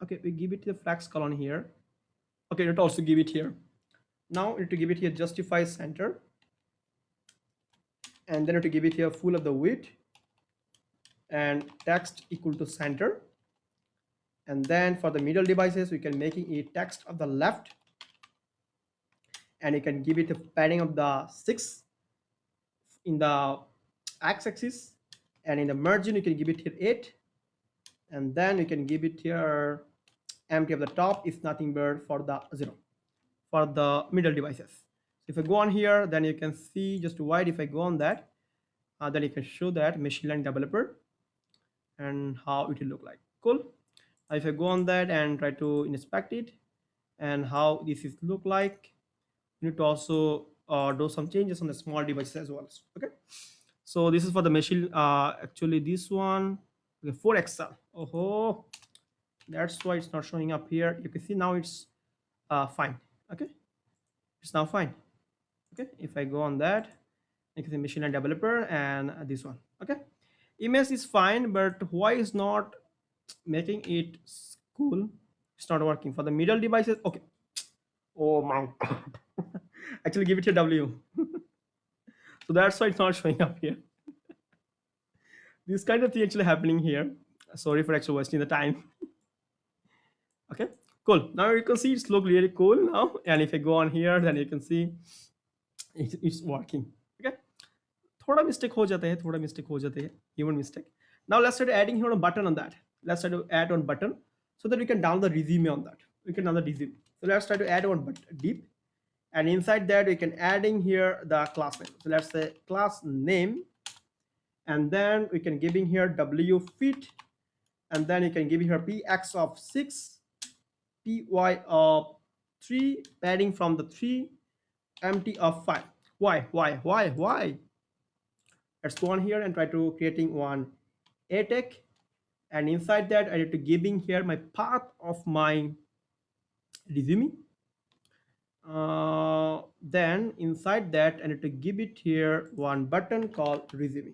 Okay, we give it the flex call on here. Okay, it also give it here. Now we need to give it here justify center, and then to give it here full of the width, and text equal to center. And then for the middle devices, we can make it text of the left, and you can give it a padding of the 6 in the x-axis, and in the margin you can give it here 8, and then you can give it here empty of the top is nothing but for the 0 for the middle devices. If I go on here, then you can see just wide. If I go on that, then you can show that machine learning developer and how it will look like. Cool. If I go on that and try to inspect it and how this is look like, you need to also do some changes on the small devices as well. Okay, so this is for the machine, actually this one, okay, 4XL. Oh, that's why it's not showing up here. You can see now it's fine. Okay, it's now fine. Okay, if I go on that, you can see machine learning developer and this one. Okay, image is fine, but why is not making it cool? It's not working for the middle devices. Okay. Oh my god. Actually, give it a W. So that's why it's not showing up here. This kind of thing actually happening here. Sorry for actually wasting the time. Okay, cool. Now you can see it's look really cool now. And if I go on here, then you can see it's working. Okay. थोड़ा mistake हो जाते हैं, थोड़ा mistake हो जाते हैं, human mistake. Now let's start adding here a button on that. Let's try to add on button so that we can download the resume on that. We can download the resume. So let's try to add one deep, and inside that we can adding here the class name. So let's say class name, and then we can giving here w fit, and then you can give here px of 6, py of 3, padding from the 3, empty of 5. Why? Let's go on here and try to creating one a and inside that I need to giving here my path of my resume. Then inside that I need to give it here one button called resume.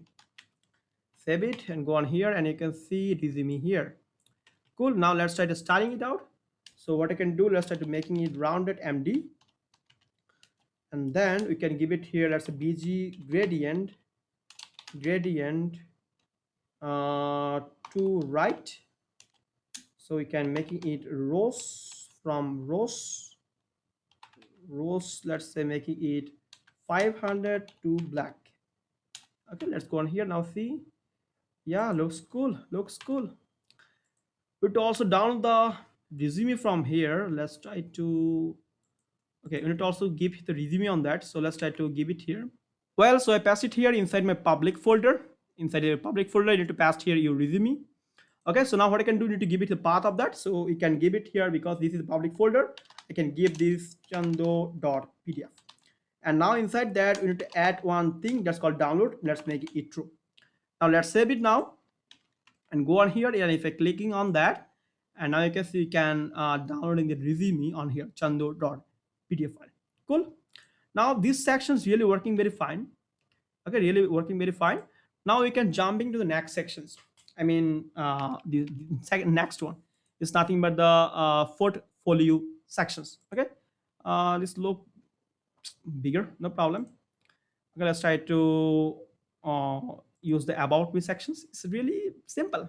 Save it and go on here and you can see resume here. Cool. Now let's try to styling it out. So what I can do, let's try to making it rounded MD, and then we can give it here, let's say bg gradient to right. So we can making it rows from rows, let's say making it 500 to black. Okay, let's go on here now. See, yeah, looks cool. It also down the resume from here. Let's try to, okay, we need to also give the resume on that. So let's try to give it here. Well, so I pass it here inside my public folder. Inside your public folder, you need to pass here your resume. Okay, so now what I can do, you need to give it the path of that. So we can give it here because this is a public folder. I can give this chando.pdf. And now inside that, we need to add one thing that's called download. Let's make it true. Now let's save it now and go on here. And if I clicking on that, and now you can see you can downloading the resume on here, chando.pdf file. Cool. Now this section is really working very fine. Okay, really working very fine. Now we can jumping to the next sections. I mean, the second next one is nothing but the portfolio sections. Okay, this look bigger, no problem. Okay, let's try to use the about me sections. It's really simple.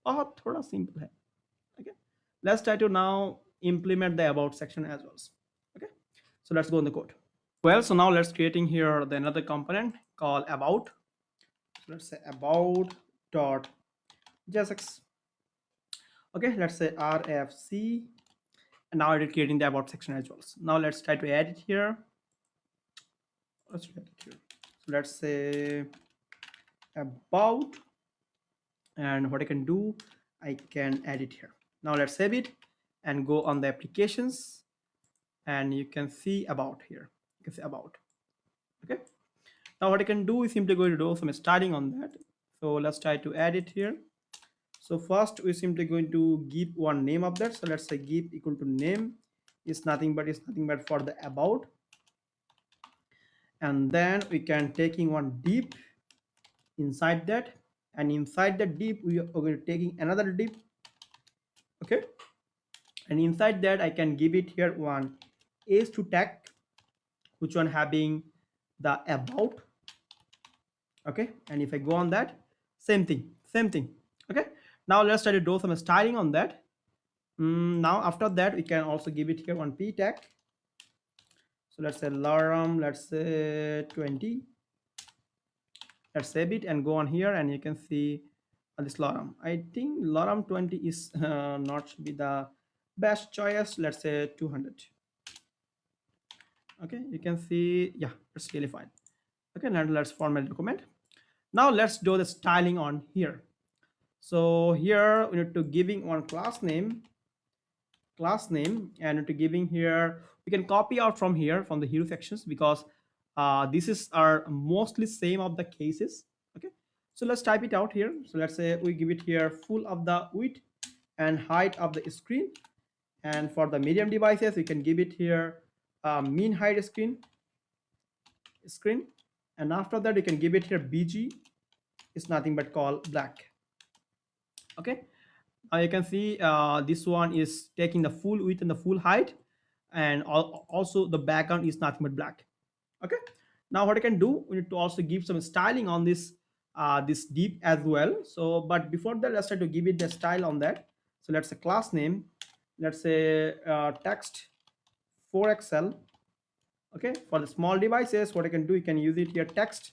बहुत थोड़ा simple है. Okay, let's try to now implement the about section as well. Okay, so let's go in the code. Well, so now let's creating here the another component called about. So let's say about dot jsx. Okay, let's say rfc, and now it's creating the about section as well. So now let's try to add it here. Let's add it here. So let's say about, and what I can do, I can add it here. Now let's save it and go on the applications, and you can see about here. You can see about. Okay, now what I can do is simply going to do some styling on that. So let's try to add it here. So first we're simply going to give one name of that. So let's say give equal to name is nothing but for the about, and then we can taking one div inside that, and inside the div we are going to taking another div. Okay, and inside that I can give it here one h2 tag, which one having the about. Okay, and if I go on that, same thing. Okay, now let's try to do some styling on that. Now after that we can also give it here one p tag. So let's say lorem, let's say 20. Let's save it and go on here, and you can see this lorem. I think lorem 20 is not be the best choice. Let's say 200. Okay, you can see, yeah, it's really fine. Okay, now let's format the document. Now let's do the styling on here. So here we need to giving one class name, and to giving here, we can copy out from here from the hero sections, because this is our mostly same of the cases. Okay, so let's type it out here. So let's say we give it here full of the width and height of the screen, and for the medium devices we can give it here mean height screen, and after that you can give it here bg is nothing but call black. Okay, You can see this one is taking the full width and the full height, and also the background is nothing but black. Okay, now what I can do, we need to also give some styling on this deep as well. So but before that, let's try to give it the style on that. So let's say class name, let's say text 4xl. Okay, for the small devices, what I can do, you can use it here text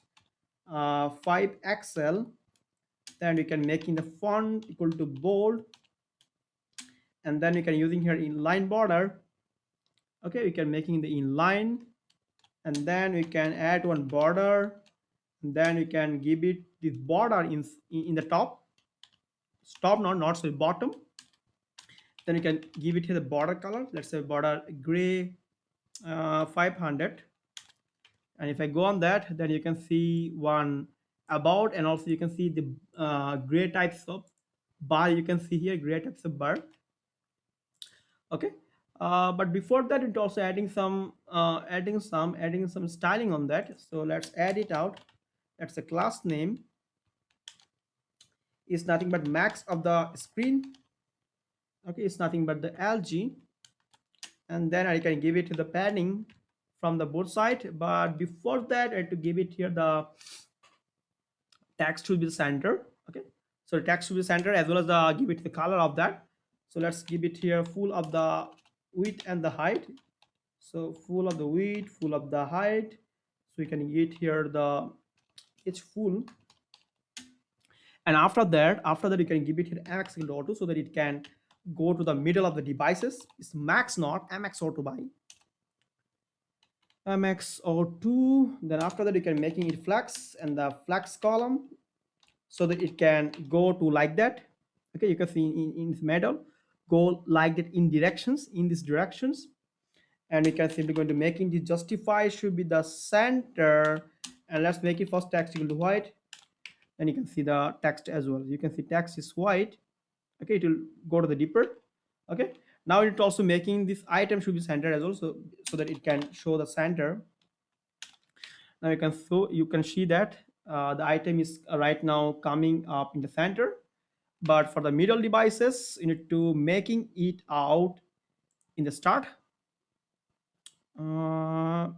5xl. Then we can making the font equal to bold, and then you can using here inline border. Okay, we can making the inline, and then we can add one border, and then we can give it this border in the top, not so bottom. Then you can give it here the border color, let's say border gray 500. And if I go on that, then you can see one about, and also you can see the gray types of bar. You can see here gray types of bar. Okay, but before that, it's also adding some styling on that. So let's add it out. That's the class name is nothing but max of the screen. Okay, it's nothing but the LG, and then I can give it to the padding from the both side. But before that, I have to give it here the text will be the center. Okay, so text will be center, as well as the give it the color of that. So let's give it here full of the width and the height. So full of the width, full of the height. So we can get here the it's full. And after that you can give it here mx equal to auto, so that it can go to the middle of the devices. It's max, not mx auto by mx02. Then after that you can making it flex, and the flex column, so that it can go to like that. Okay, you can see in this middle go like that in these directions. And we can simply going to making the justify should be the center, and let's make it first text equal to white. And you can see the text as well, you can see text is white. Okay, it will go to the deeper. Okay, now it's also making this item should be centered as well, so that it can show the center. Now you can see that the item is right now coming up in the center. But for the middle devices, you need to making it out in the start, uh,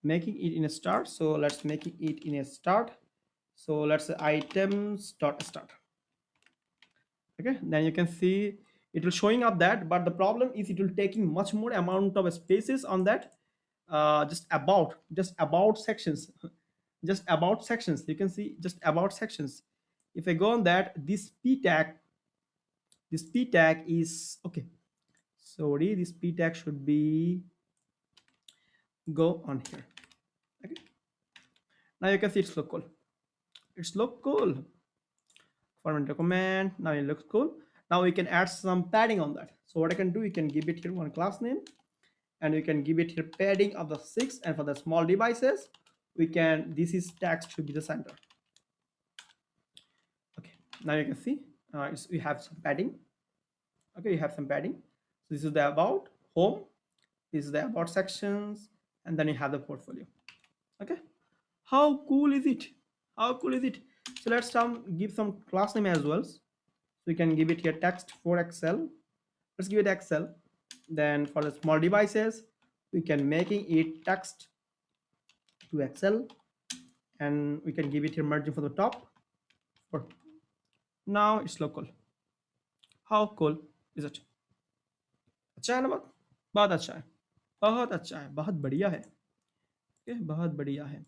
making it in a start. So let's make it in a start. So let's say items dot start. Okay, then you can see it will showing up that, but the problem is it will taking much more amount of spaces on that. Just about sections. Just about sections, you can see just about sections. If I go on that, this p tag is okay. Sorry, this p tag should be go on here. Okay, now you can see it's local. It's local format document. Now it looks cool. Now we can add some padding on that. So what I can do, you can give it here one class name, and we can give it here padding of the 6. And for the small devices, we can, this is text should be the center. Okay, now you can see we have some padding. Okay, you have some padding. So this is the about home, this is the about sections, and then you have the portfolio. Okay, how cool is it? How cool is it? So let's give some class name as well. So we can give it here text for Excel. Let's give it Excel. Then for the small devices, we can making it text to Excel, and we can give it here margin for the top. For now it's local. How cool is it? अच्छा है ना? बहुत अच्छा है, बहुत अच्छा है, बहुत बढ़िया है. Okay, बहुत बढ़िया है.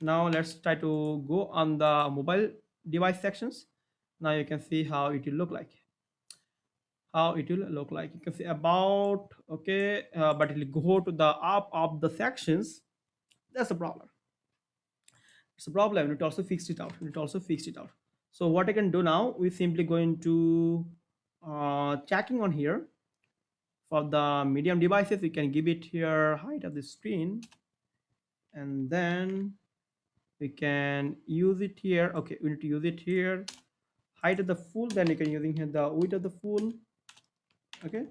Now let's try to go on the mobile device sections. Now you can see how it will look like. You can see about, okay, but it will go to the up of the sections. That's a problem. It's a problem. We need to also fix it out. So what I can do now, we simply going to checking on here. For the medium devices, we can give it here height of the screen, and then we can use it here. Okay, we need to use it here height of the full, then you can using here the width of the full. Okay,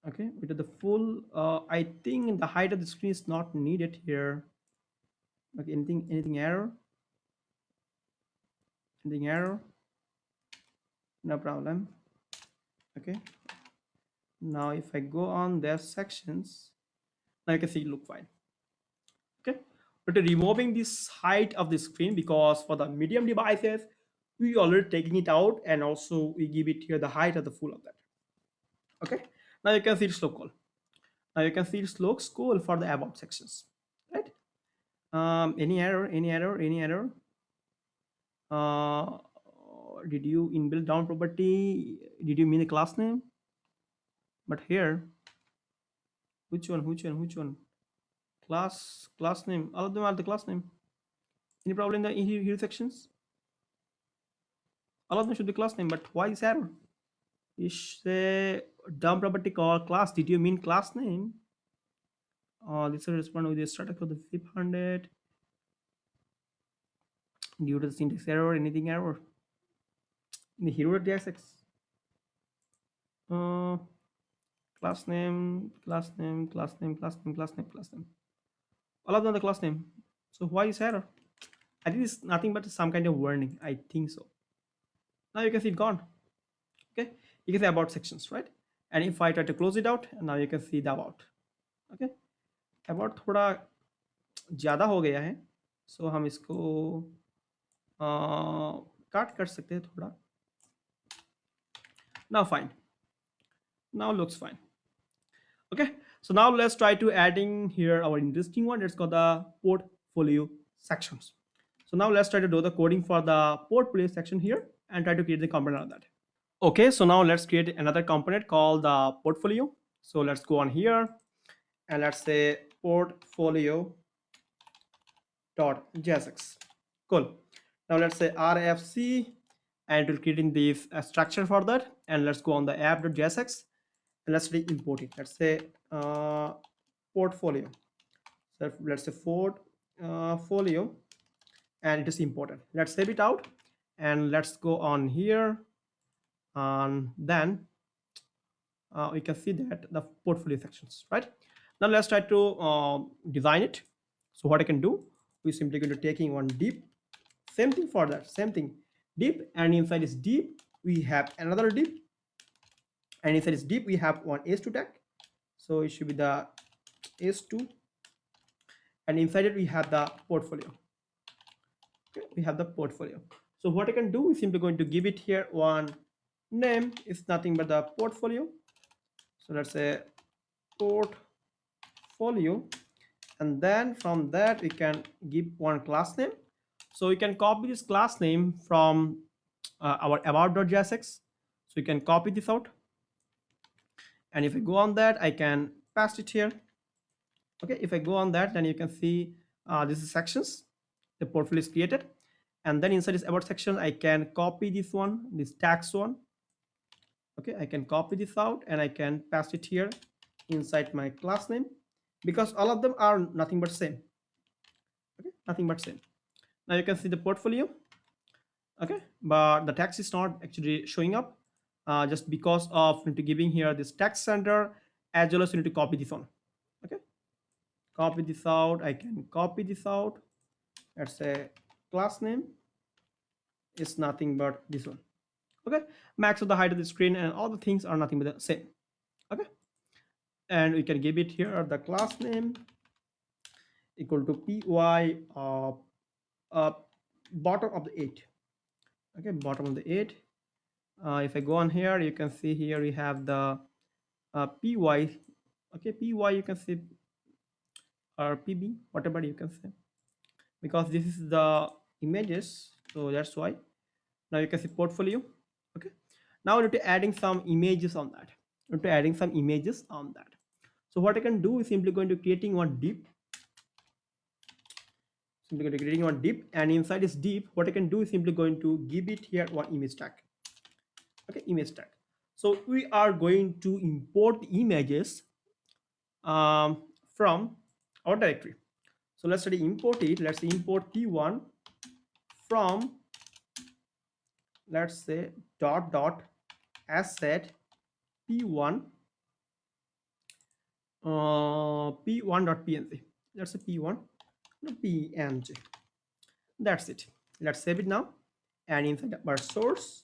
width of the full. I think the height of the screen is not needed here. Okay, anything error? Anything error? No problem. Okay. Now if I go on their sections, now you can see it look fine. Okay. But removing this height of the screen, because for the medium devices, we already taking it out, and also we give it here the height of the full of that. Okay. Now you can see it's local. Now you can see it looks cool for the about sections, right? Any error? Any error? Any error? Uh, did you inbuilt down property? Did you mean the class name? But here, which one? Which one? Which one? Class name. All of them are the class name. Any problem in the here sections? All of them should be class name. But why is error? Is a dump property called class? Did you mean class name? This will respond with the static of the 500 due to the syntax error. Anything error in the hero JSX? Class name, class name, class name, class name, class name, class name. All of them the class name. So why is error? I think it's nothing but some kind of warning. I think so. Now you can see it gone. Okay, you can see about sections, right? And if I try to close it out, now you can see the about. Okay, about थोड़ा ज़्यादा हो गया है, so हम इसको काट कर सकते हैं थोड़ा. Now fine. Now looks fine. Okay, so now let's try to adding here our interesting one. Let's go the portfolio sections. So now let's try to do the coding for the portfolio section here and try to create the component of that. Okay, so now let's create another component called the portfolio. So let's go on here and let's say portfolio dot JSX. Cool. Now let's say RFC and we're creating this structure for that. And let's go on the app.jsx and let's import it. Let's say portfolio. So let's say portfolio and it is important. Let's save it out and let's go on here. And then we can see that the portfolio sections, right? Now let's try to design it. So what I can do, we simply going to taking one div, same thing for that, same thing, div, and inside this div we have another div, and inside this div we have one s2 tag, so it should be the s2, and inside it we have the portfolio. Okay, we have the portfolio. So what I can do is simply going to give it here one name, is nothing but the portfolio. So let's say portfolio, and then from that we can give one class name. So we can copy this class name from our about.jsx. So you can copy this out, and if I go on that I can paste it here. Okay, if I go on that, then you can see this is sections, the portfolio is created, and then inside this about section I can copy this one, this tags one. Okay, I can copy this out and I can paste it here inside my class name, because all of them are nothing but same. Okay, nothing but same. Now you can see the portfolio. Okay, but the text is not actually showing up just because of giving here this text center, as well as you need to copy this one. Okay, copy this out. I can copy this out. Let's say class name is nothing but this one. Okay, max of the height of the screen and all the things are nothing but the same. Okay, and we can give it here the class name equal to py bottom of the 8. Okay, bottom of the 8. If I go on here, you can see here we have the py. Okay, py you can see, or pb, whatever you can say, because this is the images, so that's why. Now you can see portfolio. Okay, now we need to adding some images on that. So what I can do is simply going to creating one div. And inside this div, what I can do is simply going to give it here one image tag. Okay, image tag. So we are going to import the images from our directory. So let's import it. Let's import p1 from, let's say dot asset p1 p1.png. Let's say p1 png. That's it. Let's save it now and inside our source.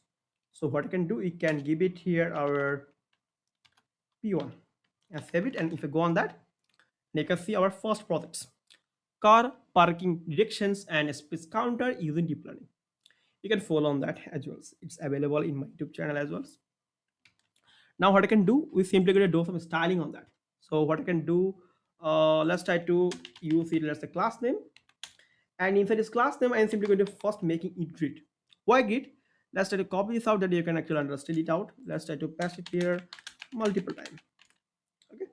So what I can do, we can give it here our P1 and save it. And if you go on that, you can see our first projects: car parking directions and space counter using deep learning. You can follow on that as well. It's available in my YouTube channel as well. Now what I can do, we simply going to do some styling on that. So what I can do, let's try to use it, let's say class name, and inside this class name I'm simply going to first making it grid. Why grid? Let's try to copy this out that you can actually understand it out. Let's try to paste it here multiple times. Okay,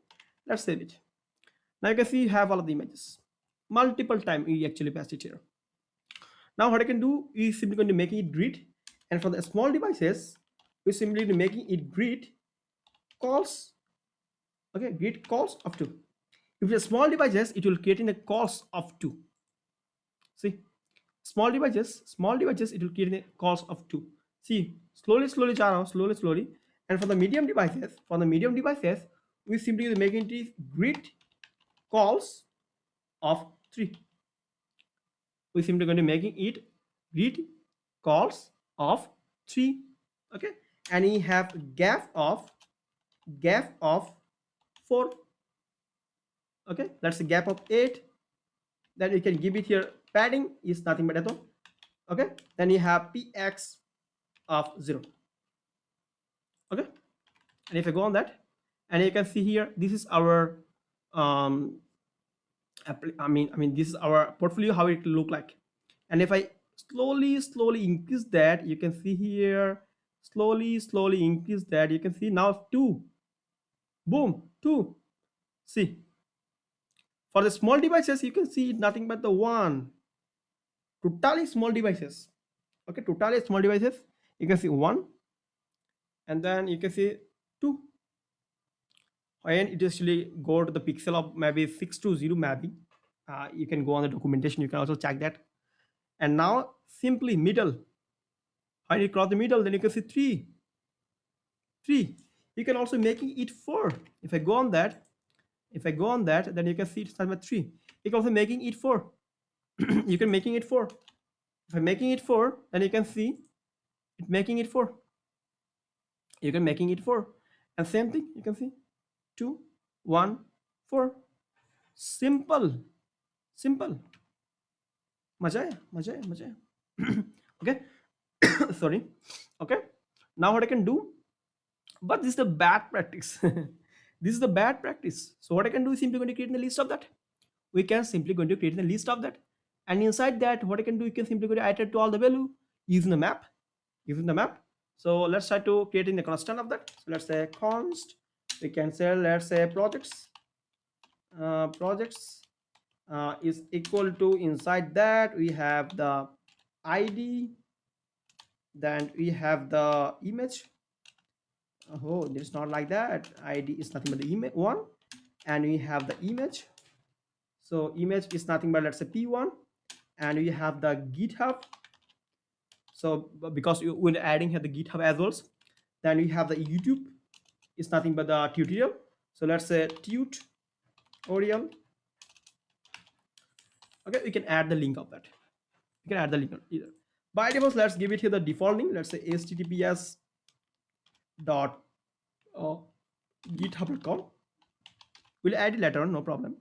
let's save it. Now you can see you have all of the images multiple time. We actually paste it here. Now what I can do is simply going to make it grid, and for the small devices we simply making it grid calls. Okay, grid calls of 2. If it's small devices, it will create in a calls of 2. See, small devices, it will create in a calls of 2. See, slowly जा रहा हूँ, slowly. And for the medium devices, we simply making it grid calls of 3. We simply going to making it grid calls of 3. Okay, and we have gap of 4. Okay, that's a gap of 8. Then you can give it here padding is nothing but that. Okay, then you have px of 0. Okay, and if I go on that, and you can see here, this is our I mean this is our portfolio, how it look like. And if I slowly increase that, you can see here, slowly increase that, you can see now 2. Boom, 2. See, for the small devices you can see nothing but the 1. Totally small devices. Okay, totally small devices, you can see 1, and then you can see 2, and it actually go to the pixel of maybe 620 mapping. You can go on the documentation, you can also check that. And now simply middle, when you cross the middle, then you can see 3. You can also making it 4. If I go on that, then you can see it's number 3. You can also making it 4. You can making it 4. If I'm making it 4, then you can see it making it 4. You can making it 4, and same thing, you can see 2, 1, 4. Simple. मजा आया. Okay. Sorry. Okay, now what I can do, but this is the bad practice. This is the bad practice. So what I can do is simply going to create a list of that. We can simply going to create a list of that, and inside that, what I can do, you can simply go to iterate to all the value using the map. So let's try to create in the constant of that. So let's say const, we can say, let's say projects is equal to, inside that we have the id, then we have the image. Oh, it's not like that. id is nothing but the image 1, and we have the image. So image is nothing but, let's say, p1, and we have the GitHub. So because we're adding here the GitHub as well, then we have the YouTube. It's nothing but the tutorial. So let's say tutorial. Okay, we can add the link of that. You can add the link either. By default, let's give it here the default link. Let's say https dot github.com. We'll add it later on, no problem.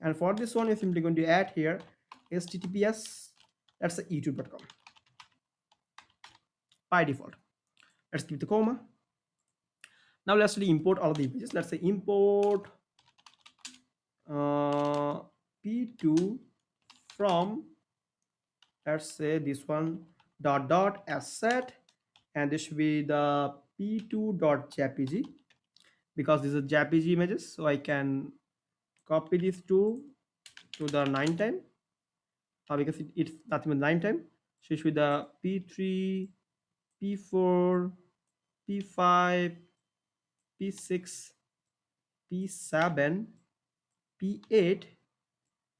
And for this one, we're simply going to add here https, let's say youtube.com. By default, let's give the comma. Now let's really import all of the images. Let's say import p2 from, let's say this one dot asset, and this should be the p2.jpg, because this is jpg images. So I can copy this to the 9 time, because it's nothing but 9 time. So it should be the p3, p4, p5, p6, p7, p8,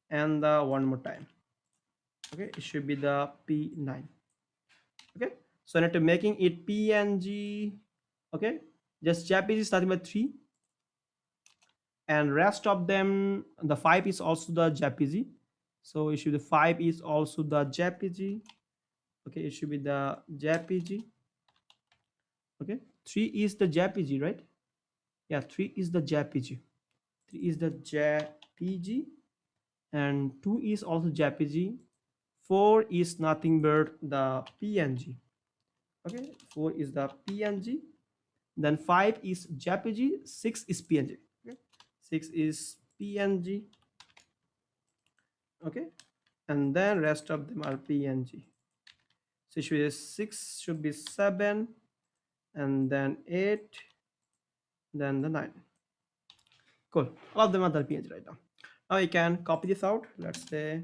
and the one more time. Okay, it should be the p9. Okay, so now to making it png. Okay, just jpg is nothing but 3, and rest of them, the 5 is also the jpg. So it should be 5 is also the jpg, Okay, it should be the JPG. Okay, 3 is the JPG, right? Yeah, 3 is the JPG. 3 is the JPG, and 2 is also JPG. 4 is nothing but the PNG. Okay, 4 is the PNG. Then 5 is JPG. 6 is PNG. Okay, 6 is PNG. Okay, and then rest of them are PNG. So it should be 6, should be 7, and then 8, then the 9. Cool. All of them are the PNG right now. Now I can copy this out. Let's say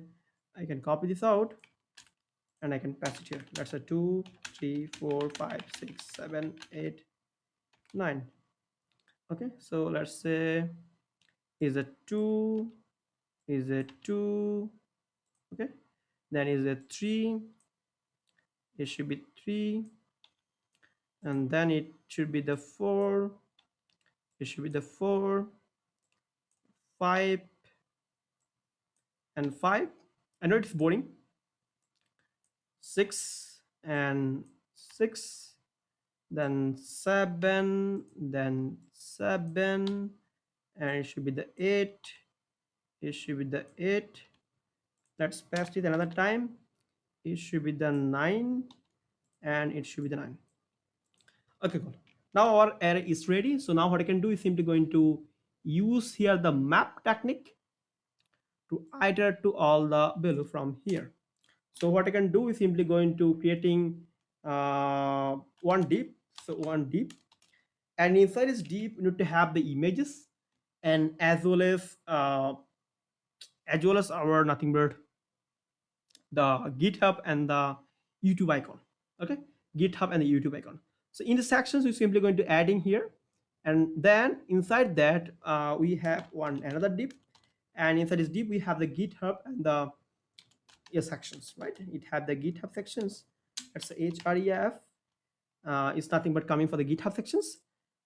I can copy this out and I can paste it here. Let's say 2, 3, 4, 5, 6, 7, 8, 9. Okay, so let's say is a 2, is a 2, okay, then is a 3, it should be 3, and then it should be the 4, it should be the 4, 5, and 5. I know it's boring. 6 and 6, then 7, then 7, and it should be the 8, it should be the 8. Let's paste it another time. It should be the 9, and it should be the 9. Okay, cool. Now our array is ready. So now what I can do is simply going to use here the map technique to iterate to all the value from here. So what I can do is simply going to creating one div. So one div, and inside this div you need to have the images, and as well as our nothing but the GitHub and the YouTube icon. Okay, GitHub and the YouTube icon. So in the sections we're simply going to add in here, and then inside that we have another div, and inside this div we have the GitHub and the sections, right? It have the GitHub sections. That's the href. It's nothing but coming for the GitHub sections.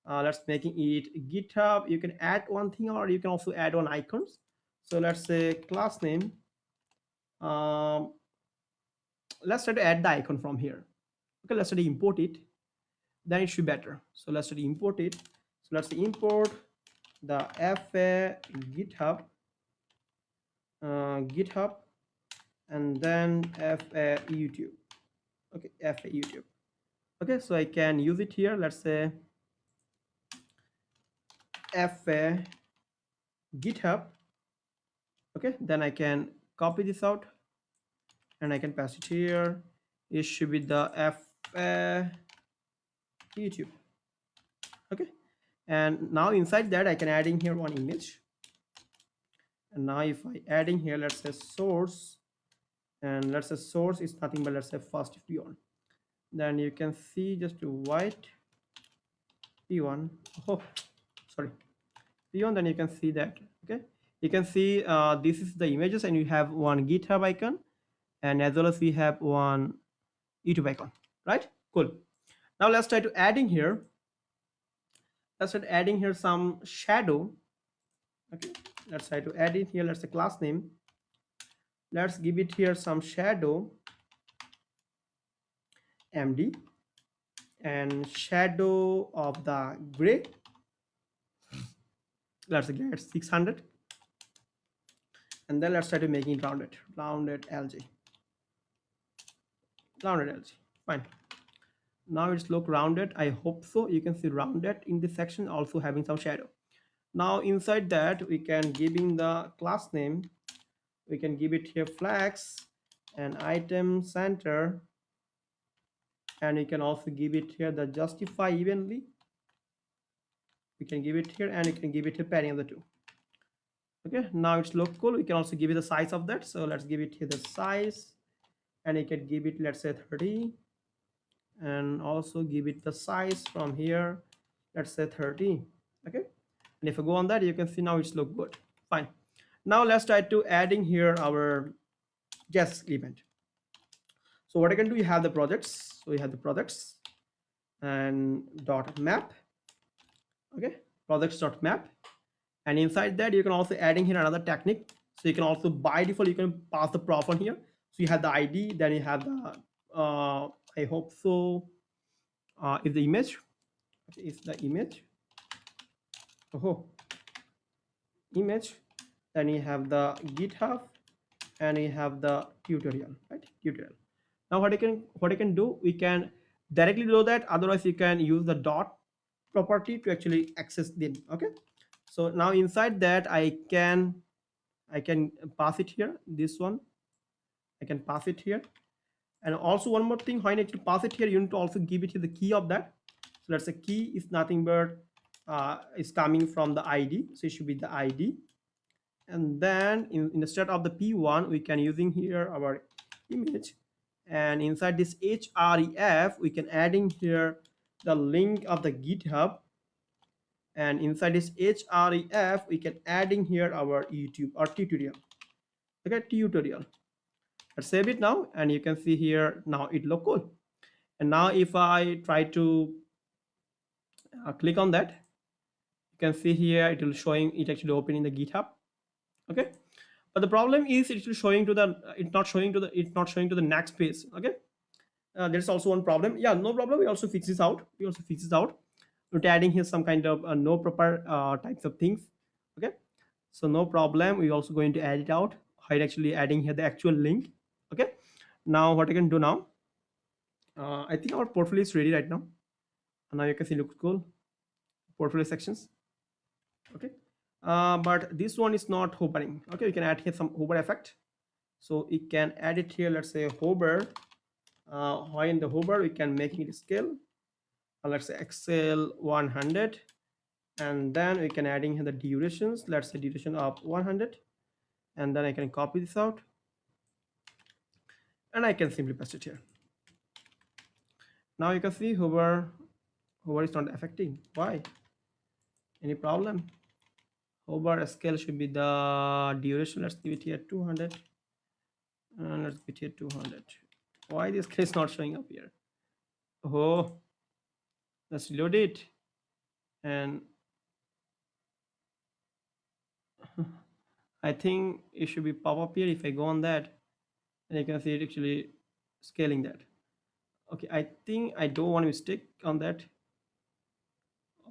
Let's making it GitHub. You can add one thing, or you can also add one icons. So let's say class name. Let's try to add the icon from here. Okay, let's try to import it. Then it should be better. So let's try to import it. So let's import the fa GitHub, GitHub, and then fa YouTube. Okay, fa YouTube. Okay, so I can use it here. Let's say fa GitHub. Okay, then I can copy this out and I can pass it here. It should be the fa YouTube. Okay, and now inside that I can add in here one image. And now if I add in here, let's say source, and let's say source is nothing but let's say first p1. Then you can see just white p1. Oh, sorry, p1. Then you can see that. Okay, you can see this is the images, and you have one GitHub icon, and as well as we have one YouTube icon, right? Cool. Now let's try to adding here. Let's start adding here some shadow. Okay, let's try to add it here. Let's say class name. Let's give it here some shadow md, and shadow of the gray. Let's get 600, and then let's try to making it rounded lg. Fine. Now it's look rounded. I hope so. You can see rounded in this section, also having some shadow. Now inside that we can giving the class name, we can give it here flags and item center, and we can also give it here the justify evenly. We can give it here, and you can give it here pairing of the two. Okay, now it's look cool. We can also give it the size of that. So let's give it here the size, and you can give it, let's say 30, and also give it the size from here, let's say 30. Okay, and if I go on that, you can see now it's look good. Fine. Now let's try to adding here our JS element. So what I can do, you have the projects. So we have the projects and dot map. Okay, projects dot map, and inside that you can also adding here another technique. So you can also by default you can pass the prop on here. So you have the ID, then you have the I hope so. Is the image? Okay, is the image? Oh, image. Then you have the GitHub, and you have the tutorial, right? Tutorial. Now what I can do, we can directly do that. Otherwise, you can use the dot property to actually access them. Okay. So now inside that, I can pass it here. This one I can pass it here. And also one more thing, when you actually pass it here, you need to also give it the key of that. So let's say key is nothing but is coming from the ID. So it should be the ID. And then instead of the P1, we can using here our image. And inside this href, we can adding here the link of the GitHub. And inside this href, we can adding here our YouTube or tutorial. Okay, tutorial. Let's save it now, and you can see here now it look cool. And now if I try to click on that, you can see here it will showing it actually opening the GitHub. Okay, but the problem is it's showing to the it's not showing to the next page. Okay, there's also one problem. Yeah, no problem. We also fix this out. We're adding here some kind of no proper types of things. Okay, so no problem. We're also going to add it out. Hide actually adding here the actual link. Okay, now what I can do now, I think our portfolio is ready right now. And now you can see looks cool. Portfolio sections. Okay, but this one is not hovering. Okay, we can add here some hover effect. So we can add it here. Let's say hover. Why in the hover we can make it scale. Let's say Excel 100, and then we can adding here the durations. Let's say duration of 100, and then I can copy this out, and I can simply paste it here. Now you can see hover is not affecting. Why? Any problem? Hover scale should be the duration. Let's give it here 200, and let's give it here 200. Why this scale is not showing up here? Oh, let's load it, and I think it should be pop up here. If I go on that, and you can see it actually scaling that. Okay, I think I don't want to mistake on that.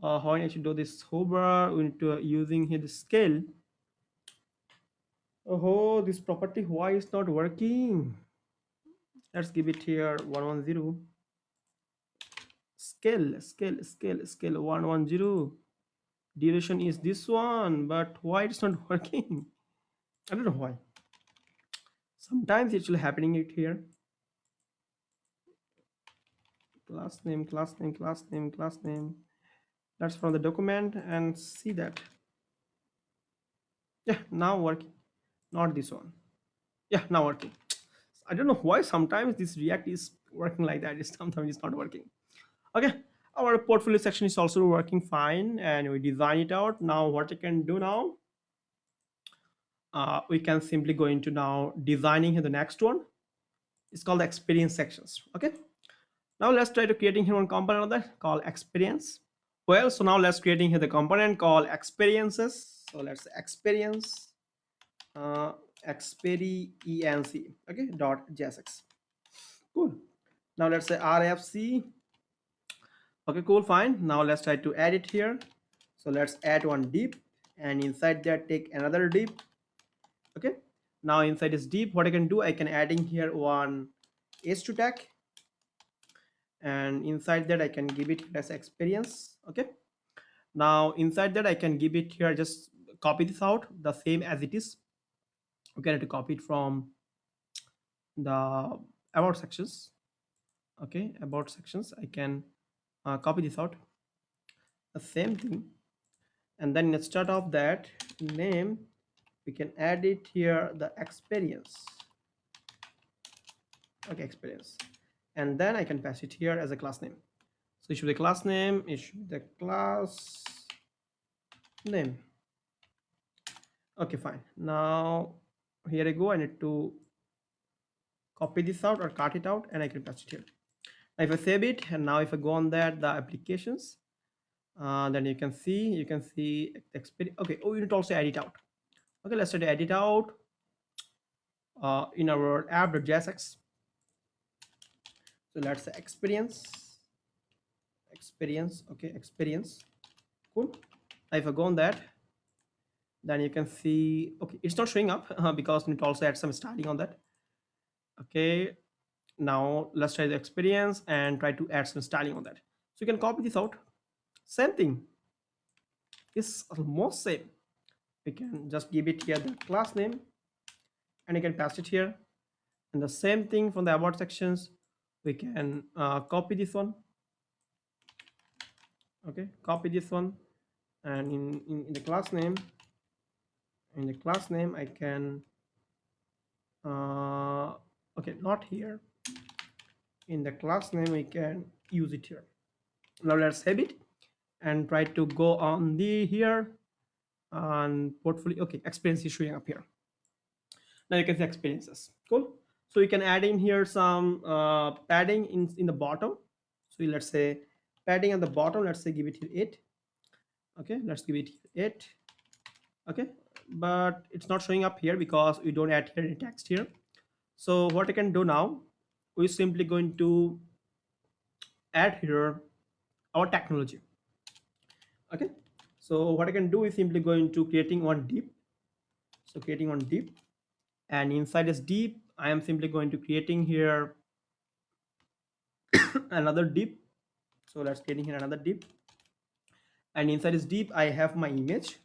How I should do this hover, we need to using here the scale. Oh, this property, why is not working? Let's give it here 110. Scale 110. Duration is this one, but why it's not working? I don't know why. Sometimes it's happening it here. Class name. Let's from the document and see that. Yeah, now working. Not this one. Yeah, now working. I don't know why sometimes this React is working like that. Sometimes it's not working. Okay, our portfolio section is also working fine, and we design it out. Now what I can do now, we can simply go into now designing the next one. It's called the experience sections. Okay, now let's try to creating here one component of that called experience. Well, so now let's creating here the component called experiences. So let's experience experience. Okay, dot jsx. Cool. Now let's say rfc. Okay, cool, fine. Now let's try to add it here. So let's add one div, and inside that take another div. Okay, now inside this div, what I can do, I can adding here one h2 tag, and inside that I can give it as experience. Okay, now inside that I can give it here, just copy this out the same as it is. Okay, I have to copy it from the about sections. Okay, about sections, I can copy this out, the same thing, and then instead of that name, we can add it here the experience. Okay, experience, and then I can pass it here as a class name. So it should be the class name, it should be the class name. Okay, fine. Now here I go, I need to copy this out or cut it out, and I can paste it here. Now if I save it, and now if I go on that the applications, then you can see experience. Okay, oh, you need to also edit out. Okay, let's try to edit out in our app.jsx. So let's say experience. Okay, experience. Cool. If I go on that, then you can see, okay, it's not showing up because we need to also add some styling on that. Okay, now let's try the experience and try to add some styling on that. So you can copy this out. Same thing, is almost same. We can just give it here the class name, and you can paste it here. And the same thing from the about sections, we can copy this one. Okay, copy this one, and in the class name, I can okay, not here. In the class name we can use it here. Now let's save it and try to go on the here and portfolio. Okay, experience is showing up here. Now you can see experiences. Cool. So you can add in here some padding in the bottom. So let's say padding at the bottom, let's say give it here 8. Okay, let's give it 8. Okay, but it's not showing up here because we don't add here any text here. So what I can do now, we're simply going to add here our technology. Okay, so what I can do is simply going to creating one div. So creating one div, and inside this div I am simply going to creating here another div. So let's creating here another div, and inside this div I have my image,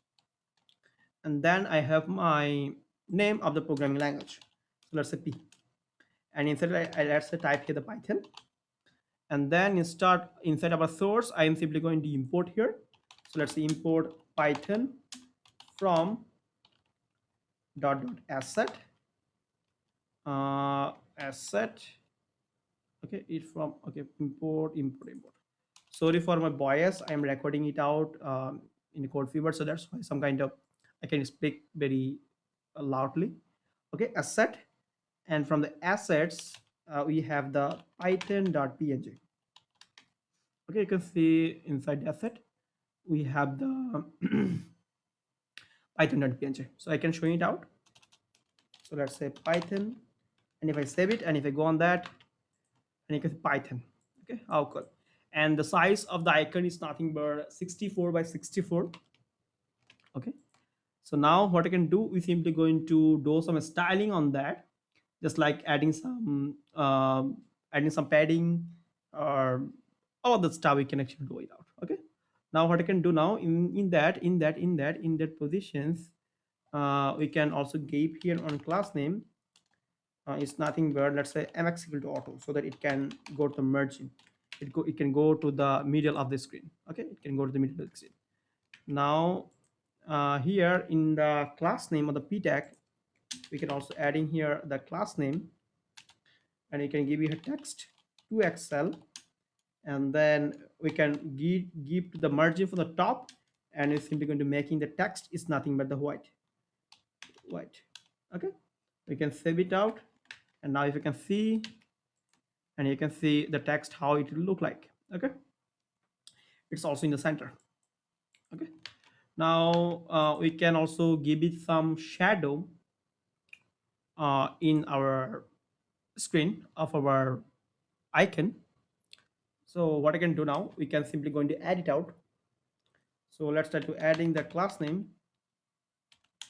and then I have my name of the programming language. So let's say P, and inside I let's say type here the Python, and then inside our source I am simply going to import here. So let's say import Python from asset asset. Okay, it from, okay, import. Sorry for my bias, I am recording it out in code fever, so that's why some kind of I can speak very loudly. Okay, asset, and from the assets we have the python.png. Okay, you can see inside the asset we have the python.png, so I can show it out. So let's say Python, and if I save it and if I go on that, and you can see Python. Okay, how cool. And the size of the icon is nothing but 64 by 64. Okay, so now what I can do is simply going to do some styling on that, just like adding some padding or all the stuff we can actually do it out. Okay, now what I can do now in that positions, we can also give here on class name is nothing but, let's say, mx equal to auto, so that it can go to the margin. It can go to the middle of the screen. Okay, it can go to the middle of the screen. Now here in the class name of the p tag, we can also add in here the class name, and you can give you a text to excel, and then we can give to the margin from the top, and it's simply going to making the text is nothing but the white. Okay, we can save it out, and now if you can see, and you can see the text how it will look like. Okay, it's also in the center. Okay, now we can also give it some shadow in our screen of our icon. So what I can do now, we can simply going to add it out. So let's try to adding the class name,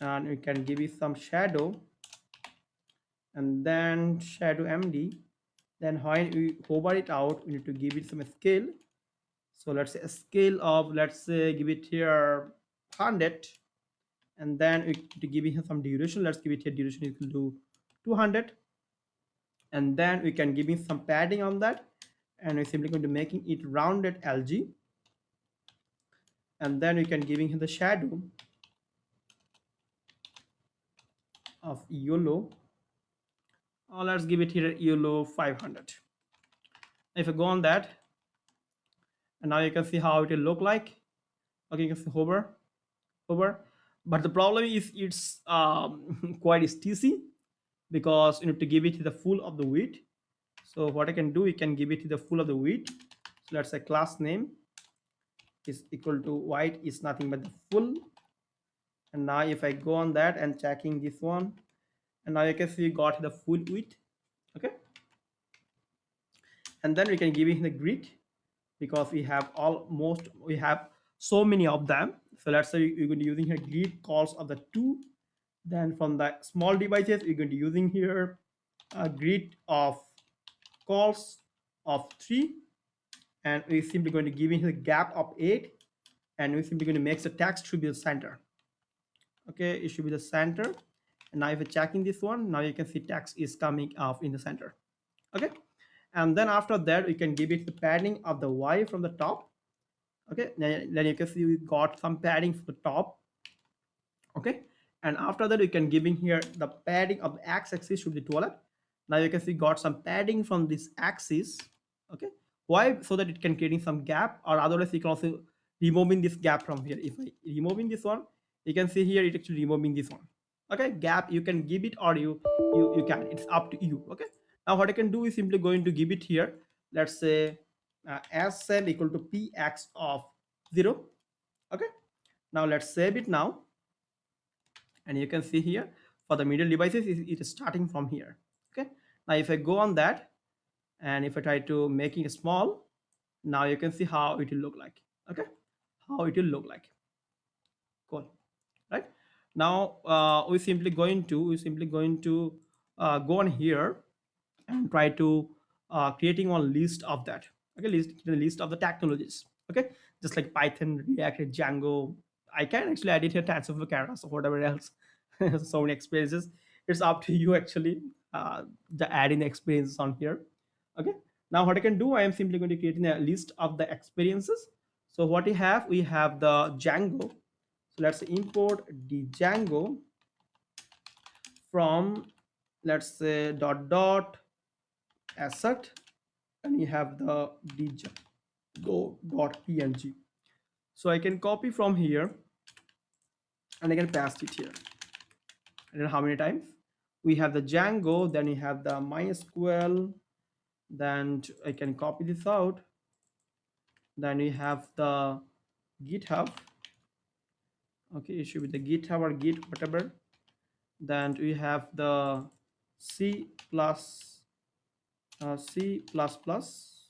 and we can give it some shadow, and then shadow md. Then when we hover it out, we need to give it some scale. So let's say a scale of, let's say, give it here 100, and then we to give it some duration. Let's give it here duration equal to 200, and then we can give it some padding on that, and we're simply going to making it rounded LG, and then we can giving him the shadow of yellow. Let's give it here yellow 500. If I go on that, and now you can see how it will look like. Okay, you can see hover, but the problem is it's quite sticky, because you need to give it the full of the width. So what I can do, you can give it the full of the width. So let's say class name is equal to white is nothing but the full. And now if I go on that and checking this one, and now you can see we got the full width. Okay, and then we can give it the grid because we have so many of them. So let's say you're going to using here grid calls of the two. Then from the small devices you're going to using here a grid of calls of 3, and we're simply going to give it a gap of 8, and we're simply going to make the text to be the center. Okay, it should be the center. And now if you're checking this one, now you can see text is coming up in the center. Okay, and then after that we can give it the padding of the y from the top. Okay, then you can see we got some padding from the top. Okay, and after that we can give in here the padding of the x-axis should be 12. Now you can see got some padding from this axis. Okay, why? So that it can create some gap, or otherwise you can also removing this gap from here. If I removing this one, you can see here it actually removing this one. Okay, gap you can give it, or you can, it's up to you. Okay, now what I can do is simply going to give it here, let's say as cell equal to px of 0. Okay, now let's save it now, and you can see here for the middle devices it is starting from here. Okay, now if I go on that, and if I try to make it small, now you can see how it will look like. Okay, how it will look like. Cool, right? Now we simply going to go on here and try to creating one list of that. Okay, list of the technologies. Okay, just like Python, React, Django. I can actually edit here TensorFlow, Keras, or whatever else. So many experiences. It's up to you actually. The adding the experiences on here. Okay, now what I can do, I am simply going to create a list of the experiences. So what we have the Django. So let's import the Django from, let's say, dot dot asset, and you have the django.png. So I can copy from here and I can paste it here. I don't know how many times. We have the Django, then you have the MySQL, then I can copy this out. Then we have the GitHub. Okay, it should be the GitHub or Git, whatever. Then we have the C plus C plus plus.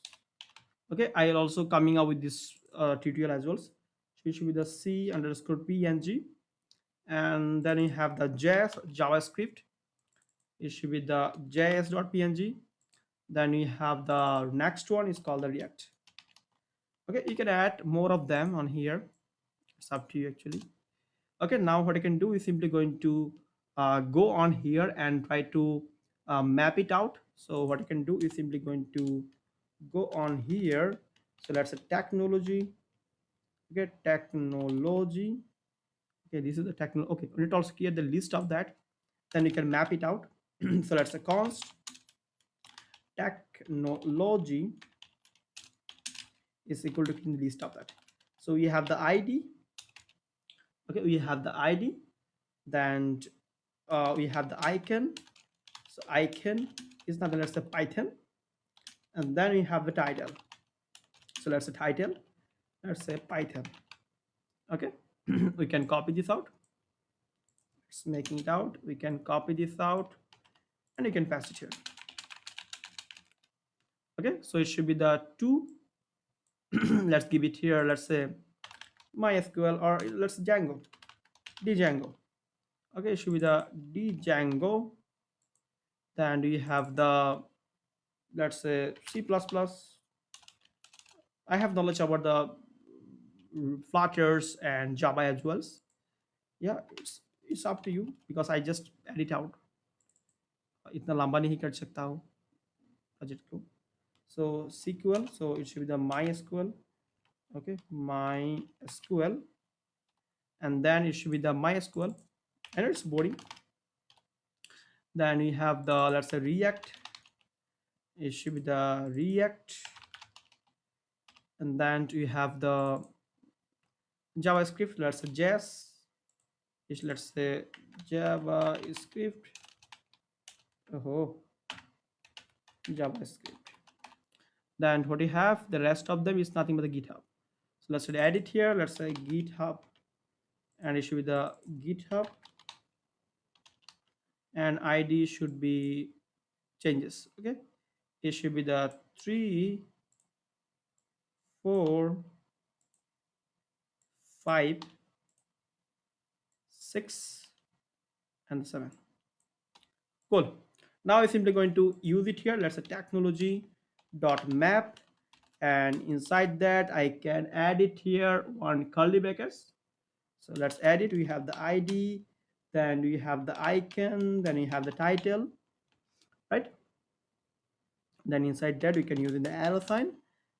Okay, I will also coming up with this tutorial as well. So it should be the C underscore PNG, and then you have the JavaScript. It should be the js.png. Then we have the next one is called the React. Okay, you can add more of them on here. It's up to you actually. Okay, now what I can do is simply going to go on here and try to map it out. So what I can do is simply going to go on here. So let's say technology. Okay, technology. Okay, this is the technology. Okay, it also create the list of that. Then you can map it out. So let's say const technology is equal to the list of that. So we have the ID. Okay, we have the ID. Then we have the icon. So icon is nothing, let's say Python. And then we have the title. So let's say title, let's say Python. Okay, we can copy this out. It's making it out. We can copy this out and you can paste it here. Okay, so it should be the 2. Let's give it here, let's say MySQL, or let's Django, Django. Okay, it should be the Django. Then we have the, let's say C++. I have knowledge about the Flutters and Java as well. Yeah, it's up to you because I just edit out. इतना लंबा नहीं कर सकता हूँ project को. So SQL, so it should be the MySQL. Okay, MySQL, and then it should be the MySQL, and it's boring. Then we have the, let's say React. It should be the React, and then we have the JavaScript. Let's say JS. Let's say JavaScript. Oh, JavaScript. Then what you have, the rest of them is nothing but the GitHub. So let's say edit here. Let's say GitHub, and it should be the GitHub, and ID should be changes. Okay, it should be the 3, 4, 5, 6, and 7. Cool. Now I'm simply going to use it here. Let's say technology dot map, and inside that I can add it here one curly brackets. So let's add it. We have the ID, then we have the icon, then we have the title, right? Then inside that we can use in the arrow sign,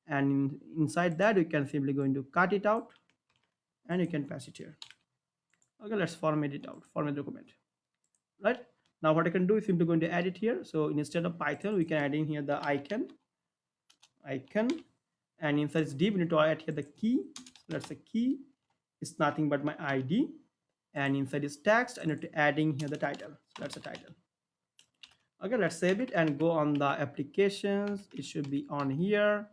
and inside that we can simply going to cut it out, and you can pass it here. Okay, let's format it out, format document, right? Now what I can do is simply going to add it here. So instead of Python, we can add in here the icon, and inside this div we need to add here the key. So that's a key. It's nothing but my ID, and inside this text I need to add in here the title. So that's the title. Okay, let's save it and go on the applications. It should be on here.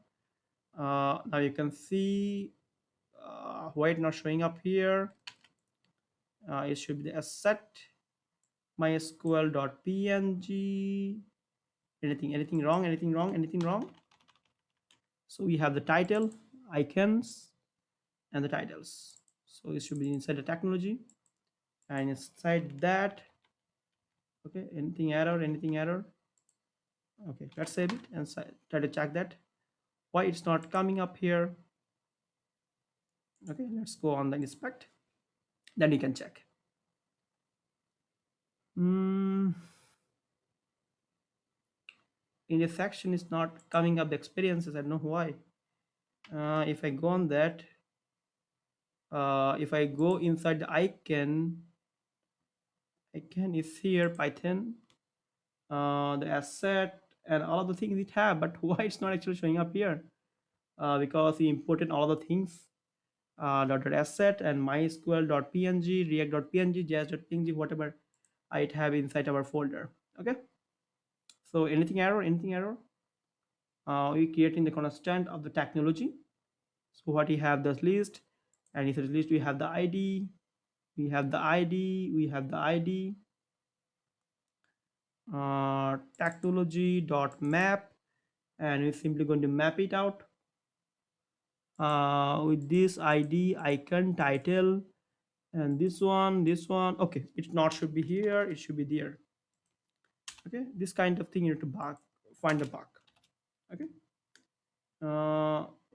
Now you can see why it's not showing up here. It should be the asset mysql.png. Anything wrong, anything wrong. So we have the title, icons, and the titles. So it should be inside the technology, and inside that, okay, anything error. Okay, let's save it and try to check that why it's not coming up here. Okay, let's go on the inspect, then you can check. In this section it's not coming up the experiences. I don't know why. If I go on that, if I go inside the icon is here, Python, the asset and all of the things it have, but why it's not actually showing up here? Because we imported all the things, .asset and mysql.png, react.png, js.png, whatever it have inside our folder. Okay, so anything error, we creating the constant of the technology. So what we have this list, and in this list we have the ID, we have the ID, technology.map, and we're simply going to map it out with this ID, icon, title, and this one. Okay, it not should be here, it should be there. Okay, this kind of thing you need to find the bug. Okay,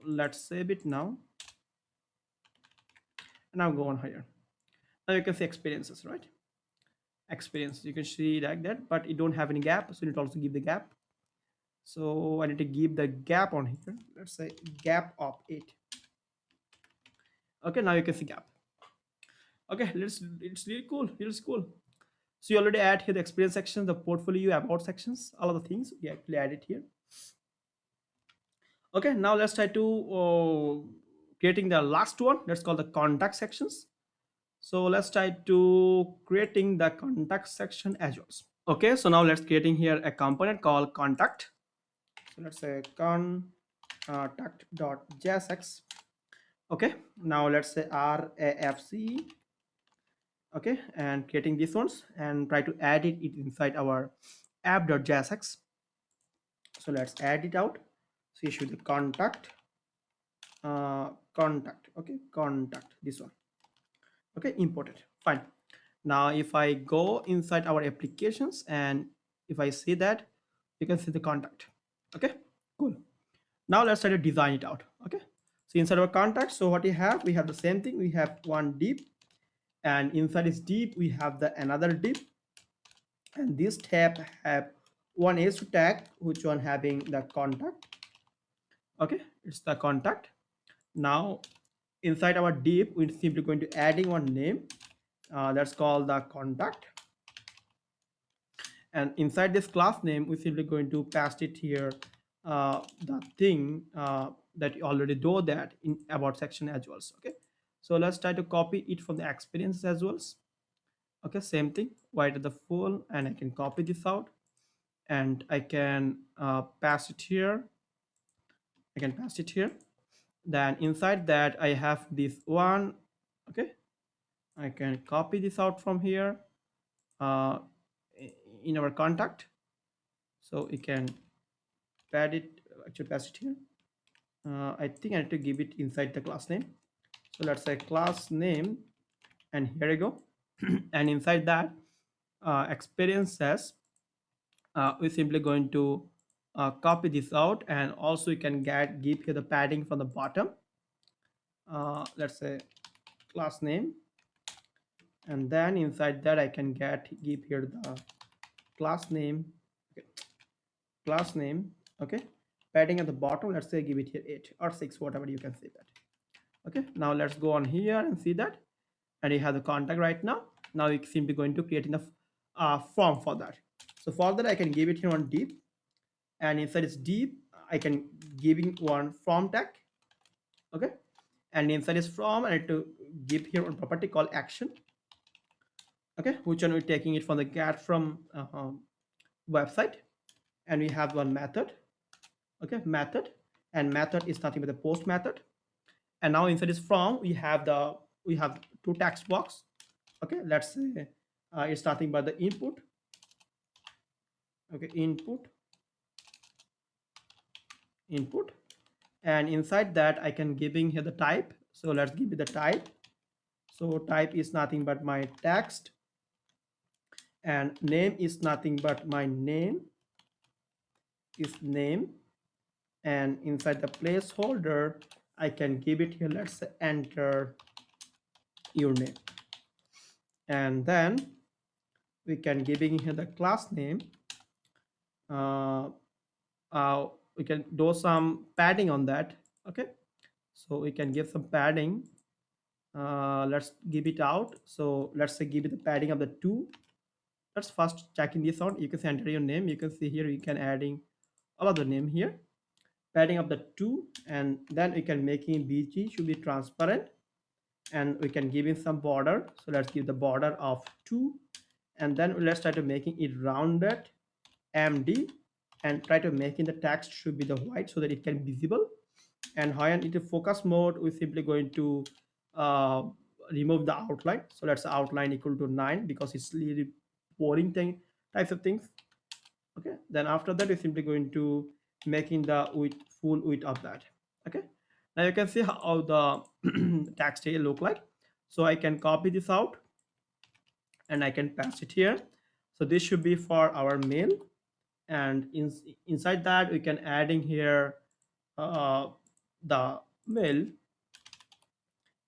let's save it now. Now go on here. Now you can see experiences, right? Experience, you can see like that, but you don't have any gap, so you need to also give the gap. So I need to give the gap on here. Let's say gap of 8. Okay, now you can see gap. Okay, it's really cool, so you already add here the experience section, the portfolio, about sections, all of the things we actually added here. Okay, now let's try to creating the last one. Let's call the contact sections. So let's try to creating the contact section as well. Okay, so now let's creating here a component called contact. So let's say contact.jsx. Okay, now let's say rafc. Okay, and creating these ones and try to add it inside our app.jsx. So let's add it out. So you should contact, okay, contact, this one. Okay, import it, fine. Now if I go inside our applications and if I see that, you can see the contact. Okay, cool. Now let's try to design it out. Okay, so inside our contact, so what we have the same thing. We have one div, and inside this div we have the another div, and this tab have one is tag, which one having the contact. Okay, it's the contact. Now inside our div we're simply going to adding one name, that's called the contact, and inside this class name we're simply going to pass it here, the thing that you already do that in about section as well. Okay, so let's try to copy it from the experience as well. Okay, same thing, white at the full, and I can copy this out and I can pass it here. Then inside that I have this one. Okay, I can copy this out from here in our contact, so you can pad it actually pass it here. I think I need to give it inside the class name. So let's say class name, and here you go. And inside that experiences, we're simply going to copy this out, and also you can give here the padding from the bottom. Let's say class name, and then inside that I can give here the class name. Okay, class name. Okay, padding at the bottom, let's say give it here 8 or 6, whatever you can say that. Okay, now let's go on here and see that, and you have the contact right now. Now you simply going to create enough form for that. So for that I can give it here one div, and inside its div I can giving one from tag. Okay, and inside is from, I need to give here one property called action. Okay, which one we're taking it from the get from website, and we have one method. Okay, method, and method is nothing but the post method. And now inside is from, we have two text box. Okay, let's say it's nothing but the input. Okay, input, and inside that I can giving here the type. So let's give it the type. So type is nothing but my text, and name is nothing but my name is name, and inside the placeholder I can give it here, let's say enter your name, and then we can giving here the class name. uh, we can do some padding on that. Okay, so we can give some padding. Let's give it out. So let's say give it the padding of the 2. Let's first checking this out. You can enter your name. You can see here you can adding all of the name here, padding of the 2, and then we can making bg should be transparent, and we can give in some border. So let's give the border of 2, and then let's try to making it rounded md, and try to making the text should be the white so that it can be visible. And high and into focus mode, we're simply going to uh, remove the outline. So let's outline equal to 9 because it's really boring types of things. Okay, then after that we're simply going to making the width full width of that. Okay, now you can see how the text here look like. So I can copy this out and I can paste it here. So this should be for our mail, and inside that we can adding here uh, the mail,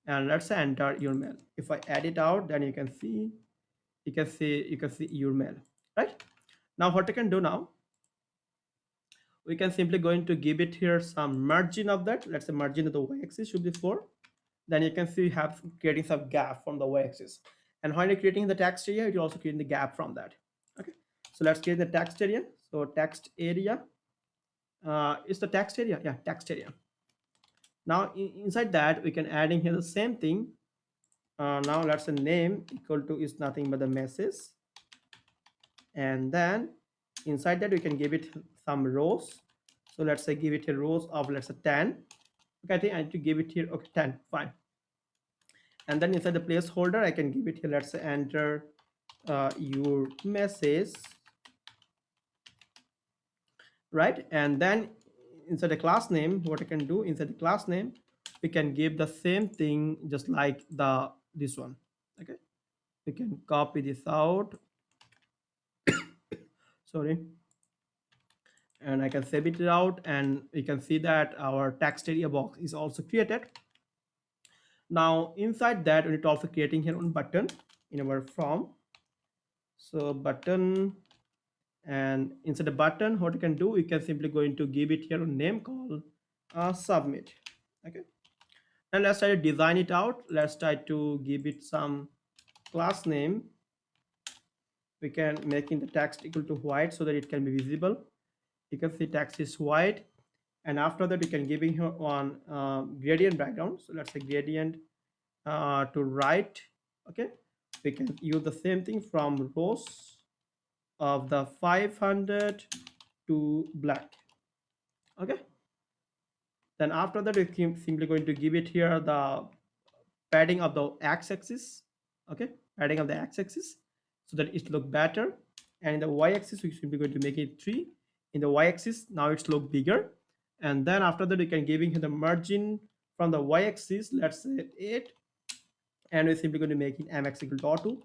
and let's say enter your mail. If I add it out, then you can see your mail, right? Now what I can do now, we can simply going to give it here some margin of that. Let's say margin of the y-axis should be 4. Then you can see we have creating some gap from the y-axis, and when you're creating the text area, you're also creating the gap from that. Okay, so let's create the text area. So text area is the text area. Yeah, text area. Now inside that we can add in here the same thing. Now let's say name equal to is nothing but the message, and then inside that we can give it some rows. So let's say give it a rows of, let's say 10. Okay, I think I need to give it here. Okay, 10, fine. And then inside the placeholder I can give it here, let's say enter your message, right? And then inside the class name, what I can do inside the class name, we can give the same thing just like this one. Okay, we can copy this out, sorry, and I can save it out, and we can see that our text area box is also created. Now inside that we need to also creating here one button in our form. So button, and inside the button what you can do, we can simply going to give it here a name called submit. Okay, and let's try to design it out. Let's try to give it some class name. We can making the text equal to white so that it can be visible. You can see text is white, and after that we can giving here one gradient background. So let's say gradient to right. Okay, we can use the same thing from rows of the 500 to black. Okay, then after that we simply going to give it here the padding of the x-axis. Okay, padding of the x-axis so that it look better, and in the y-axis we should be going to make it 3. In the y-axis now it's look bigger, And then after that, you can giving here the margin from the y-axis, let's say 8, and we're simply going to make it mx equal to auto,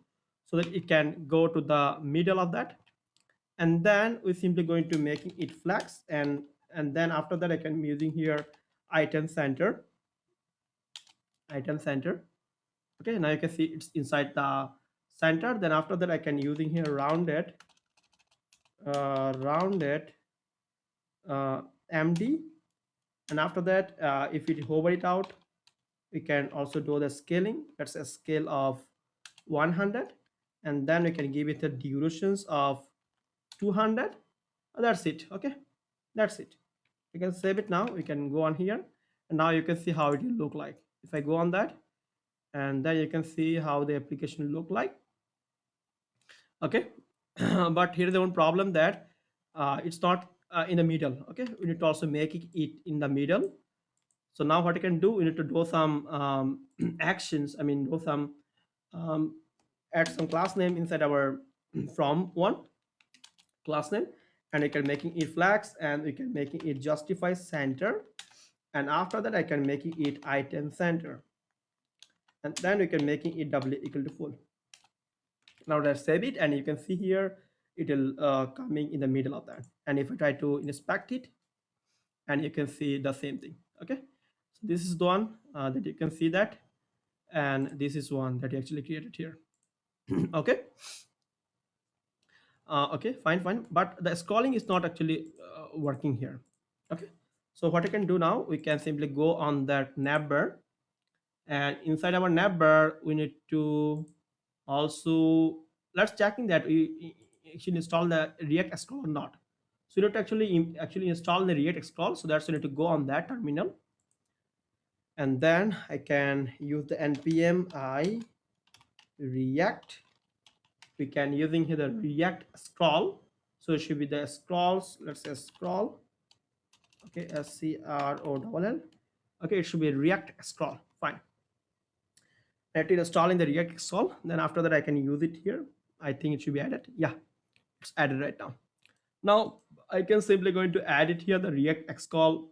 so that it can go to the middle of that. And then we're simply going to making it flex, and then after that I can be using here item center, item center. Okay, now you can see it's inside the center. Then after that I can using here rounded, rounded md. And after that, if we hover it out, we can also do the scaling. That's a scale of 100, and then we can give it the durations of 200. That's it. Okay, that's it. You can save it now. We can go on here, and now you can see how it will look like. If I go on that, and then you can see how the application look like. Okay, but here is the one problem that it's not in the middle. Okay, we need to also make it in the middle. So now what I can do, we need to do some actions. I mean, do some um, add some class name inside our from one class name, and I can making it flags, and we can making it justify center, and after that I can making it item center, and then we can making it w equal to full. Now let's save it, and you can see here it will coming in the middle of that. And if I try to inspect it, and you can see the same thing. Okay, so this is the one that you can see that, and this is one that you actually created here. Okay, okay, fine, fine, but the scrolling is not actually working here. Okay, so what I can do now, we can simply go on that navbar, and inside our navbar we need to also, let's checking that we actually install the react scroll or not. So you need to actually install the react scroll, so that's you need to go on that terminal, and then I can use the npm I react. We can using here the react scroll, so it should be the scrolls, let's say scroll. Okay, scroll. Okay, it should be react scroll. Fine, let it install in the react scroll. Then after that I can use it here. I think it should be added. Yeah, it's added right now. Now I can simply going to add it here, the react scroll,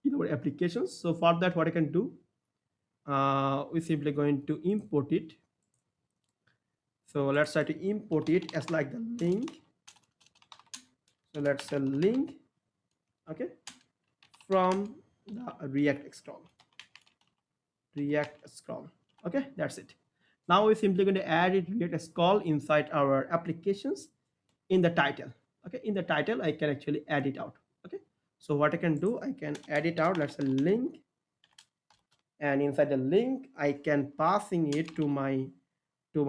in our applications. So for that, what I can do, we simply going to import it. So let's try to import it as like the link. So let's say link, okay, from the react scroll, react scroll. Okay, that's it. Now we're simply going to add it react scroll inside our applications in the title. Okay, in the title I can actually add it out. Okay, so what I can do, I can add it out, let's say link, and inside the link I can passing it to my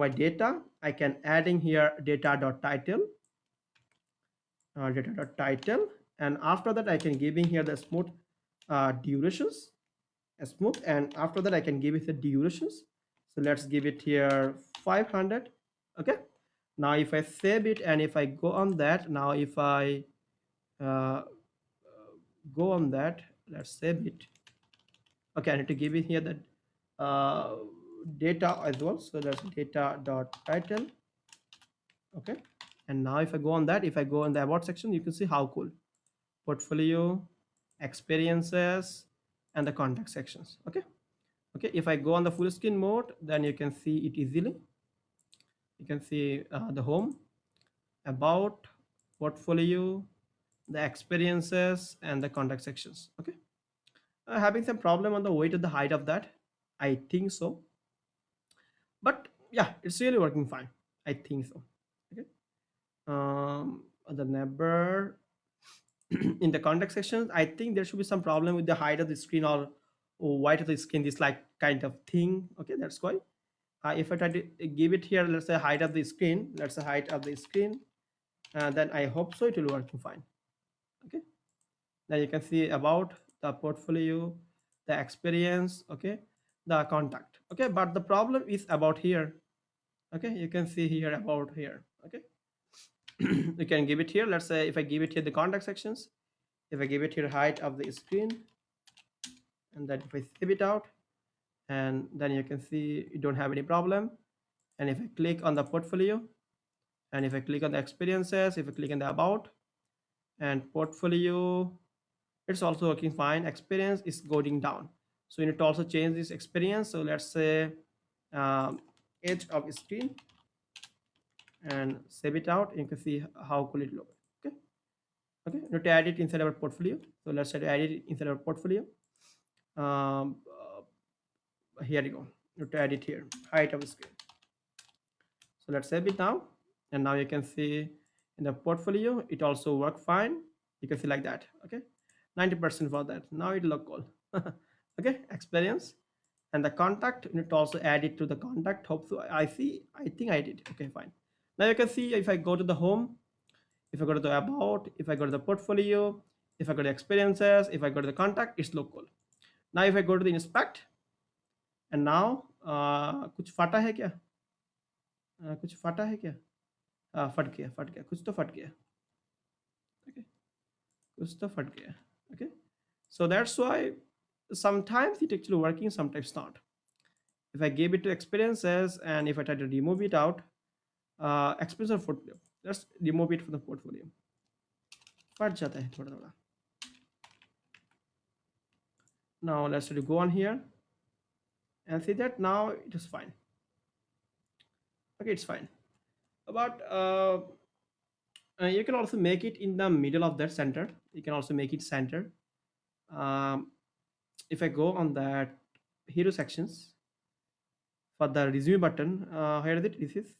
data. I can adding here data.title, data.title, and after that I can giving here the smooth durations, smooth, and after that I can give it the durations. So let's give it here 500. Okay, now if I save it, and if I go on that, now if I uh, go on that, let's save it. Okay, I need to give it here the uh, data as well, so that's data.title. Okay, and now if I go on that, if I go in the about section, you can see how cool portfolio, experiences, and the contact sections. Okay, okay, if I go on the full screen mode, then you can see it easily. You can see the home, about, portfolio, the experiences, and the contact sections. Okay, having some problem on the weight of the height of that, I think so, but yeah, it's really working fine, I think so. Okay, the Navbar in the contact section, I think there should be some problem with the height of the screen, or white of the screen, this like kind of thing. Okay, that's why if I try to give it here, let's say height of the screen, let's say height of the screen, then I hope so it will work fine. Okay, now you can see about the portfolio, the experience, okay, the contact. Okay, but the problem is about here. Okay, you can see here about here. Okay, you can give it here, let's say if I give it here the contact sections, if I give it here height of the screen, and then if I save it out, and then you can see you don't have any problem. And if I click on the portfolio, and if I click on the experiences, if I click on the about and portfolio, It's also working fine. Experience is going down, so you need to also change this experience. So let's say um, edge of screen and save it out. You can see how cool it looks. Okay. Okay, you need to add it inside our portfolio. So let's try to add it inside our portfolio. um, Here you go. You have to add it here, height of screen. So let's save it now, and now you can see in the portfolio it also work fine. You can see like that. Okay, 90% for that. Now it look cool. Okay, experience and the contact. You need to also add it to the contact. Hope so. I see. I think I did. Okay, fine. Now you can see if I go to the home, if I go to the about, if I go to the portfolio, if I go to experiences, if I go to the contact, it's look cool. Now if I go to the inspect, and now कुछ फटा है क्या? कुछ फटा है क्या? फट गया कुछ तो फट गया. Okay, कुछ तो फट गया. Okay, so that's why sometimes it actually working, sometimes not. If I give it to experiences and if I try to remove it out, experience or portfolio, let's remove it from the portfolio. फट जाता है थोड़ा थोड़ा. Now let's try to go on here and see that now it is fine. Okay, it's fine. But you can also make it in the middle of that center. You can also make it center. um, if I go on that hero sections for the resume button, here is it. This is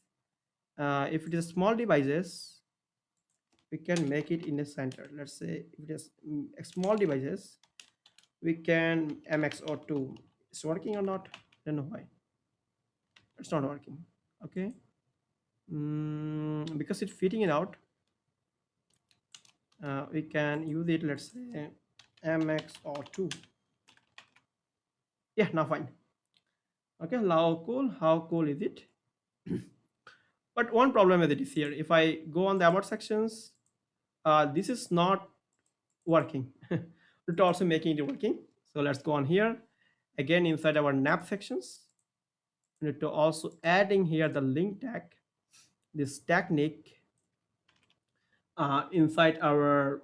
if it is small devices, we can make it in the center. Let's say if it is small devices, we can mx02. It's working or not? I don't know why it's not working. Okay, because it's fitting it out. We can use it. Let's say mx02. Yeah, now fine. Okay, how cool is it? But one problem with it is here. If I go on the about sections, this is not working. It's also making it working. So let's go on here again inside our nav sections. We need to also adding here the link tag, this technique inside our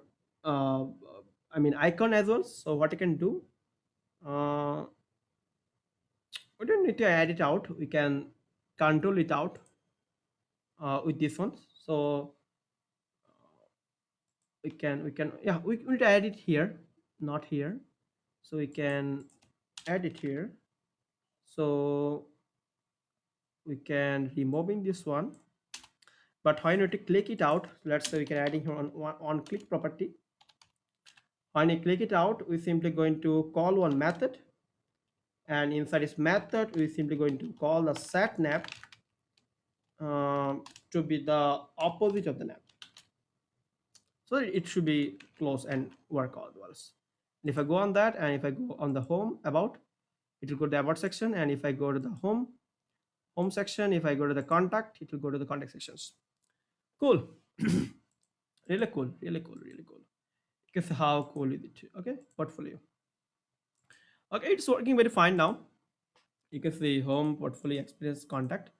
icon as well. So what you can do, uh, we don't need to add it out. We can control it out with this one. So we need to add it here, not here. So we can add it here. So we can removing this one, but when you need to click it out, let's say we can adding here on click property. When you click it out, we simply going to call one method, and inside this method we simply going to call the set nav to be the opposite of the nav. So it should be close and work all wells. And if I go on that, and if I go on the home about, it will go to the about section. And if I go to the home section, if I go to the contact, it will go to the contact sections. Cool. Really cool, really cool, really cool. Guess how cool is it? Okay, portfolio. Okay, it's working very fine now. You can see home, portfolio, experience, contact.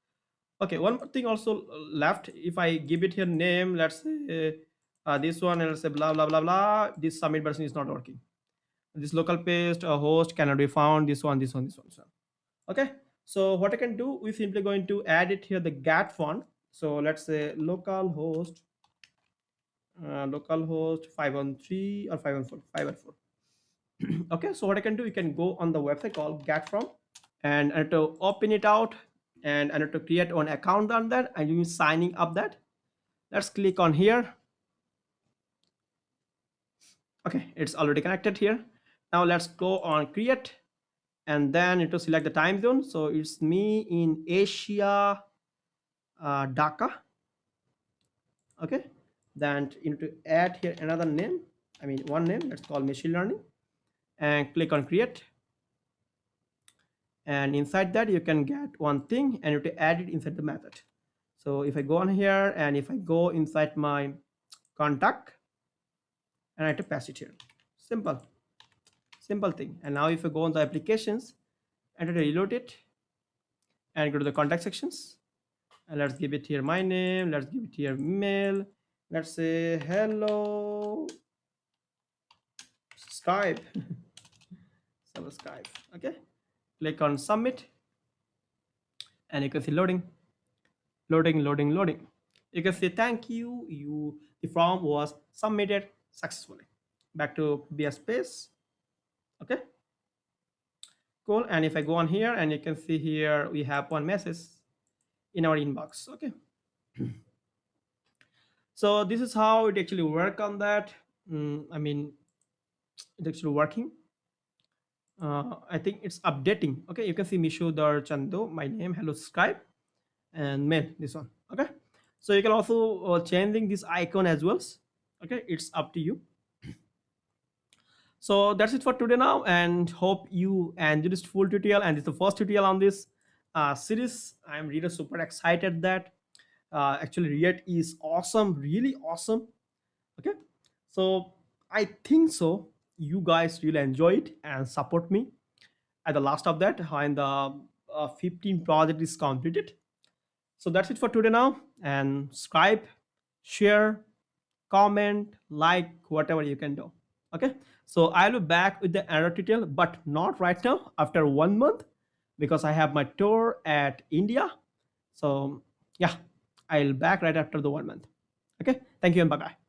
Okay, one more thing also left. If I give it here name, let's say this one, and let's say blah blah blah blah, this submit button is not working. This local paste host cannot be found. This one, this one, this one. So, okay, so what I can do, we simply going to add it here the get font. So let's say localhost 513 or 514, 514. Okay, so what I can do, you can go on the website called get from, and I need to open it out, and I need to create one account on that, and you signing up that. Let's click on here. Okay, it's already connected here. Now let's go on create, and then you need to select the time zone. So it's me in Asia, Dhaka. Okay, then you need to add here another name. One name. Let's call machine learning, and click on create. And inside that you can get one thing, and you have to add it inside the method. So if I go on here, and if I go inside my contact, and I have to pass it here. Simple thing. And now if I go on the applications and I reload it and go to the contact sections, and let's give it here my name, let's give it here email, let's say hello subscribe. Subscribe. Okay, click on submit, and you can see loading, loading. You can see thank you. The form was submitted successfully. Back to BS space. Okay, cool. And if I go on here, and you can see here we have one message in our inbox. Okay, so this is how it actually work on that. I mean, it's actually working. I think it's updating. Okay, you can see Mishu Dar Chandu, my name, hello, subscribe, and mail this one. Okay, so you can also changing this icon as well. Okay, it's up to you. So that's it for today now, and hope you enjoyed this full tutorial. And it's the first tutorial on this series. I'm really super excited that actually React is awesome, really awesome. Okay, so I think so you guys really enjoy it and support me at the last of that when the 15 project is completed. So that's it for today now, and subscribe, share, comment, like, whatever you can do. Okay, so I'll be back with the another tutorial, but not right now, after 1 month, because I have my tour at India. So yeah, I'll back right after the 1 month. Okay, thank you and bye bye.